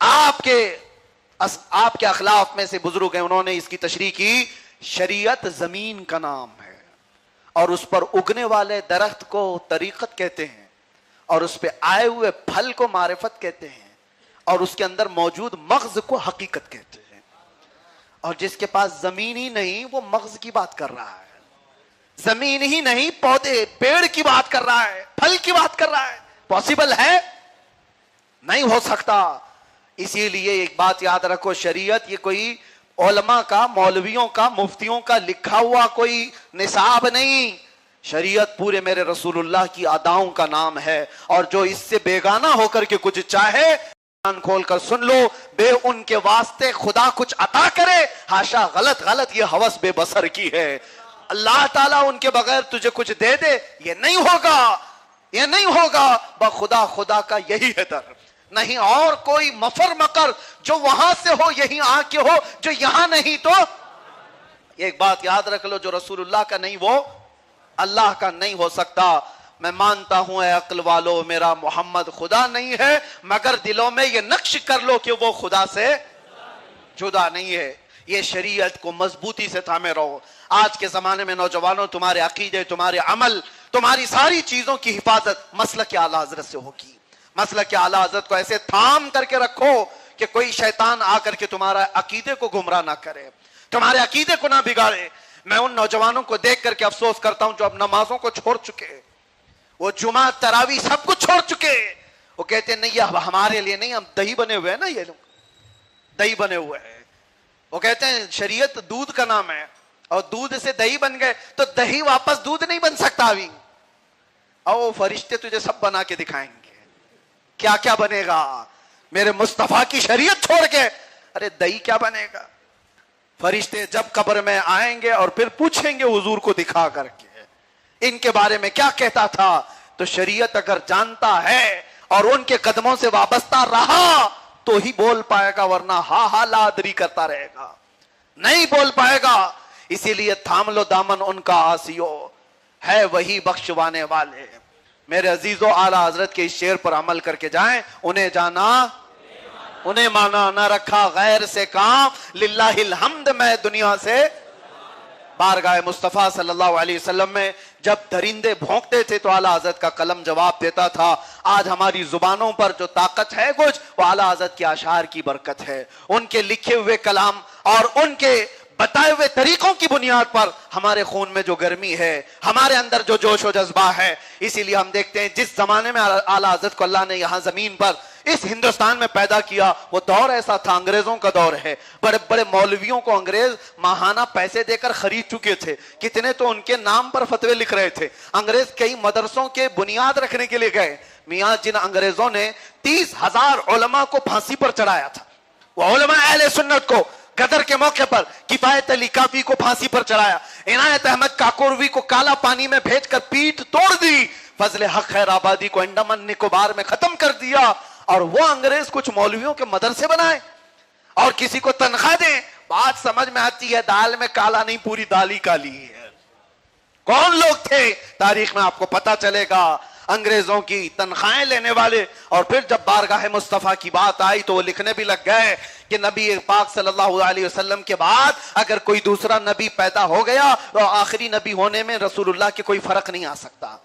آپ کے اخلاق میں سے بزرگ ہیں، انہوں نے اس کی تشریح کی، شریعت زمین کا نام ہے اور اس پر اگنے والے درخت کو طریقت کہتے ہیں اور اس پہ آئے ہوئے پھل کو معرفت کہتے ہیں اور اس کے اندر موجود مغز کو حقیقت کہتے ہیں، اور جس کے پاس زمین ہی نہیں وہ مغز کی بات کر رہا ہے، زمین ہی نہیں پودے پیڑ کی بات کر رہا ہے، پھل کی بات کر رہا ہے، پاسبل ہے؟ نہیں ہو سکتا۔ اسی لیے ایک بات یاد رکھو، شریعت یہ کوئی علماء کا، مولویوں کا، مفتیوں کا لکھا ہوا کوئی نصاب نہیں، شریعت پورے میرے رسول اللہ کی اداؤں کا نام ہے، اور جو اس سے بیگانہ ہو کر کے کچھ چاہے کان کھول کر سن لو، بے ان کے واسطے خدا کچھ عطا کرے، ہاشا غلط یہ ہوس بے بصر کی ہے، اللہ تعالیٰ ان کے بغیر تجھے کچھ دے دے، یہ نہیں ہوگا، یہ نہیں ہوگا، بخدا خدا کا یہی ہے در، نہیں اور کوئی مفر مکر جو وہاں سے ہو یہی آ کے ہو، جو یہاں نہیں تو ایک بات یاد رکھ لو، جو رسول اللہ کا نہیں وہ اللہ کا نہیں ہو سکتا۔ میں مانتا ہوں اے عقل والو میرا محمد خدا نہیں ہے، مگر دلوں میں یہ نقش کر لو کہ وہ خدا سے جدا نہیں ہے۔ یہ شریعت کو مضبوطی سے تھامے رہو۔ آج کے زمانے میں نوجوانوں، تمہارے عقیدے، تمہارے عمل، تمہاری ساری چیزوں کی حفاظت مسلک اعلیٰ حضرت سے ہوگی۔ مسلک اعلیٰ حضرت کو ایسے تھام کر کے رکھو کہ کوئی شیطان آ کر کے تمہارا عقیدے کو گمراہ نہ کرے، تمہارے عقیدے کو نہ بگاڑے۔ میں ان نوجوانوں کو دیکھ کر کے افسوس کرتا ہوں جو اب نمازوں کو چھوڑ چکے، وہ جمعہ تراویح سب کچھ چھوڑ چکے، وہ کہتے ہیں نہیں اب ہمارے لیے نہیں، ہم دہی بنے ہوئے ہیں نا، یہ لوگ دہی بنے ہوئے ہیں۔ وہ کہتے ہیں شریعت دودھ کا نام ہے اور دودھ سے دہی بن گئے تو دہی واپس دودھ نہیں بن سکتا ابھی، او فرشتے تجھے سب بنا کے دکھائیں گے کیا کیا بنے گا، میرے مصطفیٰ کی شریعت چھوڑ کے ارے دہی کیا بنے گا۔ فرشتے جب قبر میں آئیں گے اور پھر پوچھیں گے حضور کو دکھا کر کے ان کے بارے میں کیا کہتا تھا، تو شریعت اگر جانتا ہے اور ان کے قدموں سے وابستہ رہا تو ہی بول پائے گا، ورنہ ہا لا ادری کرتا رہے گا، نہیں بول پائے گا۔ اسی لیے تھام لو دامن ان کا آسیو، ہے وہی بخشوانے والے۔ میرے عزیزو اعلیٰ حضرت کے اس شعر پر عمل کر کے جائیں، انہیں جانا انہیں مانا، نہ رکھا غیر سے کام، للہ الحمد میں دنیا سے بارگاہ مصطفیٰ صلی اللہ علیہ وسلم میں جب درندے بھونکتے تھے تو اعلیٰ حضرت کا قلم جواب دیتا تھا۔ آج ہماری زبانوں پر جو طاقت ہے کچھ، وہ اعلیٰ حضرت کے اشعار کی برکت ہے، ان کے لکھے ہوئے کلام اور ان کے بتائے ہوئے طریقوں کی بنیاد پر ہمارے خون میں جو گرمی ہے، ہمارے اندر جو جوش و جذبہ ہے۔ اسی لیے ہم دیکھتے ہیں جس زمانے میں اعلیٰ حضرت کو اللہ نے یہاں زمین پر اس ہندوستان میں پیدا کیا، وہ دور ایسا تھا، انگریزوں کا دور ہے، بڑے بڑے مولویوں کو انگریز ماہانہ پیسے دے کر خرید چکے تھے، کتنے تو ان کے نام پر فتوے لکھ رہے تھے۔ انگریز کئی مدرسوں کے بنیاد رکھنے کے لیے گئے، میاں جن انگریزوں نے 30,000 علماء کو پھانسی پر چڑھایا تھا، وہ علماء اہل سنت کو غدر کے موقع پر کفایت علی کافی کو پھانسی پر چڑھایا، عنایت احمد کاکوروی کو کالا پانی میں بھیج کر پیٹ توڑ دی، فضل حق خیر آبادی کو انڈمان نکوبار میں ختم کر دیا، اور وہ انگریز کچھ مولویوں کے مدرسے بنائے اور کسی کو تنخواہ دیں۔ بات سمجھ میں آتی ہے، دال میں کالا نہیں، پوری دال ہی کالی ہے۔ کون لوگ تھے تاریخ میں آپ کو پتا چلے گا، انگریزوں کی تنخواہیں لینے والے۔ اور پھر جب بارگاہ مصطفیٰ کی بات آئی تو وہ لکھنے بھی لگ گئے کہ نبی پاک صلی اللہ علیہ وسلم کے بعد اگر کوئی دوسرا نبی پیدا ہو گیا تو آخری نبی ہونے میں رسول اللہ کے کوئی فرق نہیں آ سکتا۔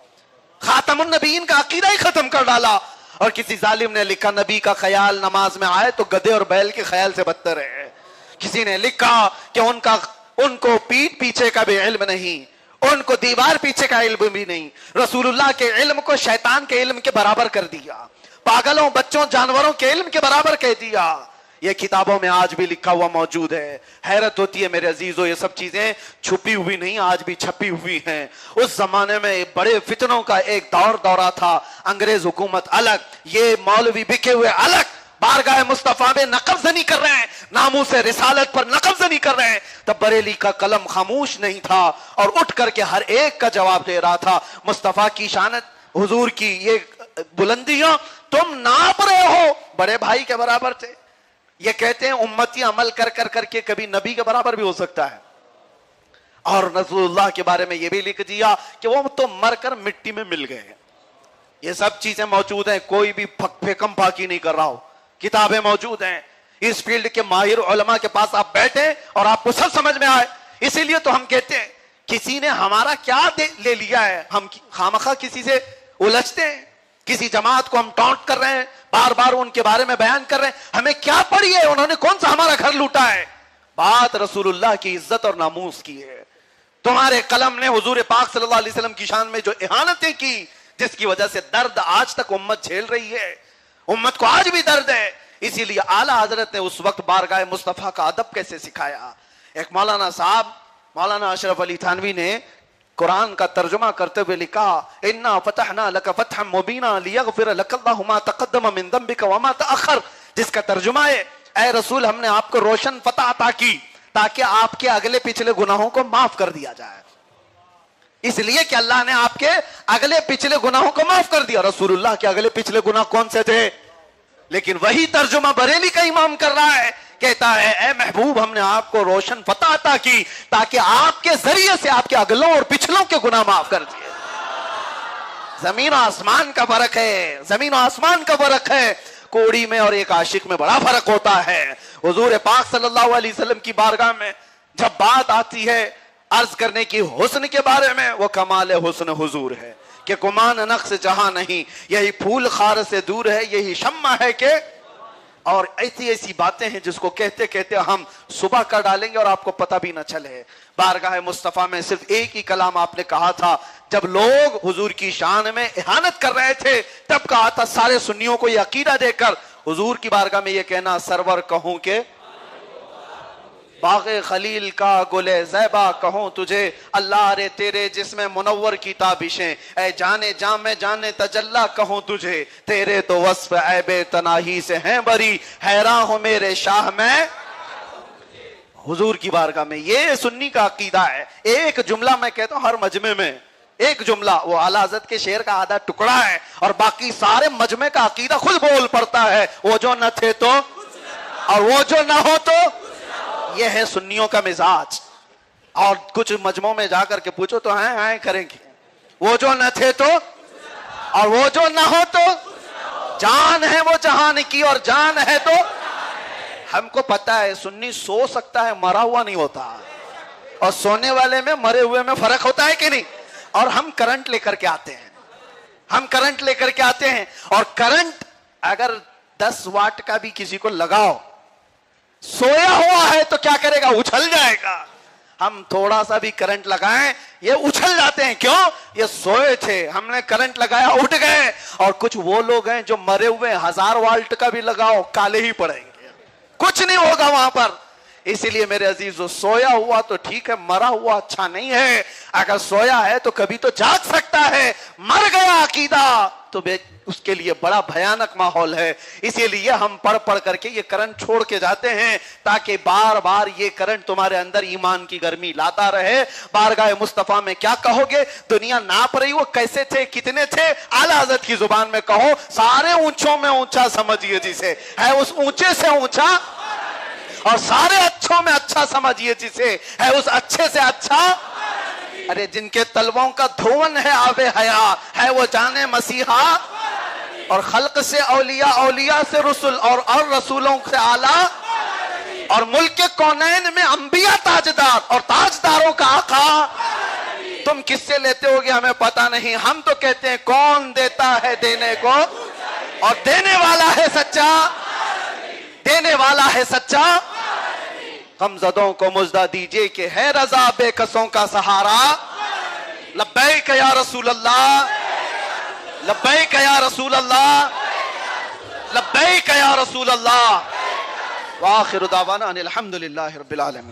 خاتم النبیین کا عقیدہ ہی ختم کر ڈالا۔ اور کسی ظالم نے لکھا نبی کا خیال نماز میں آئے تو گدھے اور بیل کے خیال سے بدتر ہے۔ کسی نے لکھا کہ ان کو پیٹ پیچھے کا بھی علم نہیں، ان کو دیوار پیچھے کا علم بھی نہیں، رسول اللہ کے علم کو شیطان کے علم کے برابر کر دیا، پاگلوں بچوں جانوروں کے علم کے برابر کہہ دیا۔ یہ کتابوں میں آج بھی لکھا ہوا موجود ہے۔ حیرت ہوتی ہے میرے عزیزو، یہ سب چیزیں چھپی ہوئی نہیں، آج بھی چھپی ہوئی ہیں۔ اس زمانے میں بڑے فتنوں کا ایک دورہ تھا، انگریز حکومت الگ، یہ مولوی بکے ہوئے الگ، بارگاہ مصطفیٰ میں نقب زنی کر رہے ہیں، ناموس رسالت پر نقب زنی کر رہے ہیں۔ تب بریلی کا قلم خاموش نہیں تھا اور اٹھ کر کے ہر ایک کا جواب دے رہا تھا۔ مصطفیٰ کی شانت، حضور کی یہ بلندیاں تم ناپ رہے ہو، بڑے بھائی کے برابر تھے۔ یہ کہتے ہیں امتی عمل کر کے کبھی نبی کے برابر بھی ہو سکتا ہے۔ اور رسول اللہ کے بارے میں یہ بھی لکھ دیا کہ وہ تو مر کر مٹی میں مل گئے۔ یہ سب چیزیں موجود ہیں، کوئی بھی پھیکم پھاکی نہیں کر رہا ہو۔ کتابیں موجود ہیں, اس فیلڈ کے ماہر علماء کے پاس آپ بیٹھیں اور آپ کو سب سمجھ میں آئے. اسی لیے تو ہم کہتے ہیں کسی نے ہمارا کیا لے لیا ہے, ہم خامخواہ کسی سے الجھتے ہیں, کسی جماعت کو ہم ٹانٹ کر رہے ہیں, بار بار ان کے بارے میں بیان کر رہے ہیں, ہمیں کیا پڑی ہے, انہوں نے کون سا ہمارا گھر لوٹا ہے. بات رسول اللہ کی عزت اور ناموس کی ہے. تمہارے قلم نے حضور پاک صلی اللہ علیہ وسلم کی شان میں جو اہانتیں کی, جس کی وجہ سے درد آج تک امت جھیل رہی ہے, امت کو آج بھی درد ہے. اسی لیے اعلیٰ حضرت نے اس وقت بارگاہ مصطفیٰ کا ادب کیسے سکھایا. ایک مولانا صاحب, مولانا اشرف علی تھانوی نے قرآن کا ترجمہ کرتے ہوئے لکھا, انا فتحنا لک فتحا مبینا لیغفر لک اللہ ما تقدم من ذنبک وما تأخر, جس کا ترجمہ ہے اے رسول ہم نے آپ کو روشن فتح عطا کی تاکہ آپ کے اگلے پچھلے گناہوں کو معاف کر دیا جائے. اس لیے کہ اللہ نے آپ کے اگلے پچھلے گناہوں کو معاف کر دیا. رسول اللہ کے اگلے پچھلے گناہ کون سے تھے؟ لیکن وہی ترجمہ بریلی کا امام کر رہا ہے, کہتا ہے اے محبوب ہم نے آپ کو روشن فتح عطا کی تاکہ آپ کے ذریعے سے آپ کے اگلوں اور پچھلوں کے گناہ معاف کر دیے. زمین و آسمان کا فرق ہے, زمین و آسمان کا فرق ہے. کوڑی میں اور ایک عاشق میں بڑا فرق ہوتا ہے. حضور پاک صلی اللہ علیہ وسلم کی بارگاہ میں جب بات آتی ہے عرض کرنے کی حسن کے بارے میں, وہ کمال حسن حضور ہے کہ گمان نقص جہاں نہیں, یہی پھول خار سے دور ہے, یہی شمع ہے کہ, اور ایسی ایسی باتیں ہیں جس کو کہتے کہتے ہم صبح کر ڈالیں گے اور آپ کو پتہ بھی نہ چلے. بارگاہ مصطفیٰ میں صرف ایک ہی کلام آپ نے کہا تھا, جب لوگ حضور کی شان میں اہانت کر رہے تھے تب کہا تھا سارے سنیوں کو یہ عقیدہ دے کر حضور کی بارگاہ میں یہ کہنا, سرور کہوں کہ باغ خلیل کا گل زیبا کہوں تجھے, اللہ رے تیرے جس میں منور کی تابشیں, اے جانے جام میں جانے تجلا کہوں تجھے, تیرے تو وصف عیب تناہی سے ہیں بری, حیران ہوں میرے شاہ میں حضور کی بارگاہ میں. یہ سنی کا عقیدہ ہے. ایک جملہ میں کہتا ہوں ہر مجمع میں, ایک جملہ وہ اعلیٰ حضرت کے شعر کا آدھا ٹکڑا ہے اور باقی سارے مجمع کا عقیدہ خود بول پڑتا ہے, وہ جو نہ تھے تو اور وہ جو نہ ہو تو. یہ ہے سنیوں کا مزاج. اور کچھ مجموعوں میں جا کر کے پوچھو تو ہیں کریں گے, وہ جو نہ تھے تو اور وہ جو نہ ہو تو, جان ہے وہ جہان کی اور جان ہے تو. ہم کو پتا ہے سنی سو سکتا ہے, مرا ہوا نہیں ہوتا, اور سونے والے میں مرے ہوئے میں فرق ہوتا ہے کہ نہیں. اور ہم کرنٹ لے کر کے آتے ہیں, ہم کرنٹ لے کر کے آتے ہیں, اور کرنٹ اگر 10 واٹ کا بھی کسی کو لگاؤ, سویا ہوا ہے تو کیا کرے گا, اچھل جائے گا. ہم تھوڑا سا بھی کرنٹ لگائیں یہ اچھل جاتے ہیں. کیوں؟ یہ سوئے تھے, ہم نے کرنٹ لگایا اٹھ گئے. اور کچھ وہ لوگ ہیں جو مرے ہوئے 1000 واٹ کا بھی لگاؤ کالے ہی پڑیں گے, کچھ نہیں ہوگا وہاں پر. اسی لیے میرے عزیزو, سویا ہوا تو ٹھیک ہے, مرا ہوا اچھا نہیں ہے. اگر سویا ہے تو کبھی تو جاگ سکتا ہے, مر گیا عقیدہ تو اس کے لیے بڑا بھیانک ماحول ہے. اسی لیے ہم پڑھ پڑھ کر کے یہ کرنٹ چھوڑ کے جاتے ہیں تاکہ بار بار یہ کرنٹ تمہارے اندر ایمان کی گرمی لاتا رہے. بارگاہ مصطفیٰ میں کیا کہو گے؟ دنیا ناپ رہی وہ کیسے تھے, کتنے تھے, اعلیٰ حضرت کی زبان میں کہو, سارے اونچوں میں اونچا سمجھیے جسے, ہے اس اونچے سے اونچا, اور سارے اچھوں میں اچھا سمجھیے جسے, ہے اس اچھے سے اچھا. ارے جن کے تلووں کا دھون ہے آب حیا, ہے وہ جانے مسیحا, اور خلق سے اولیاء, اولیاء سے رسول, اور رسولوں سے اعلیٰ, اور ملک کونین میں انبیاء تاجدار, اور تاجداروں کا آقا. تم کس سے لیتے ہوگے ہمیں پتا نہیں, ہم تو کہتے ہیں کون دیتا ہے دینے کو, اور دینے والا ہے سچا, دینے والا ہے سچا. غمزدوں کو مژدہ دیجئے کہ ہے رضا بے کسوں کا سہارا. لبیک یا رسول اللہ, لبیک یا رسول اللہ, لبیک یا رسول اللہ. وآخر دعوانا ان الحمدللہ رب العالمین.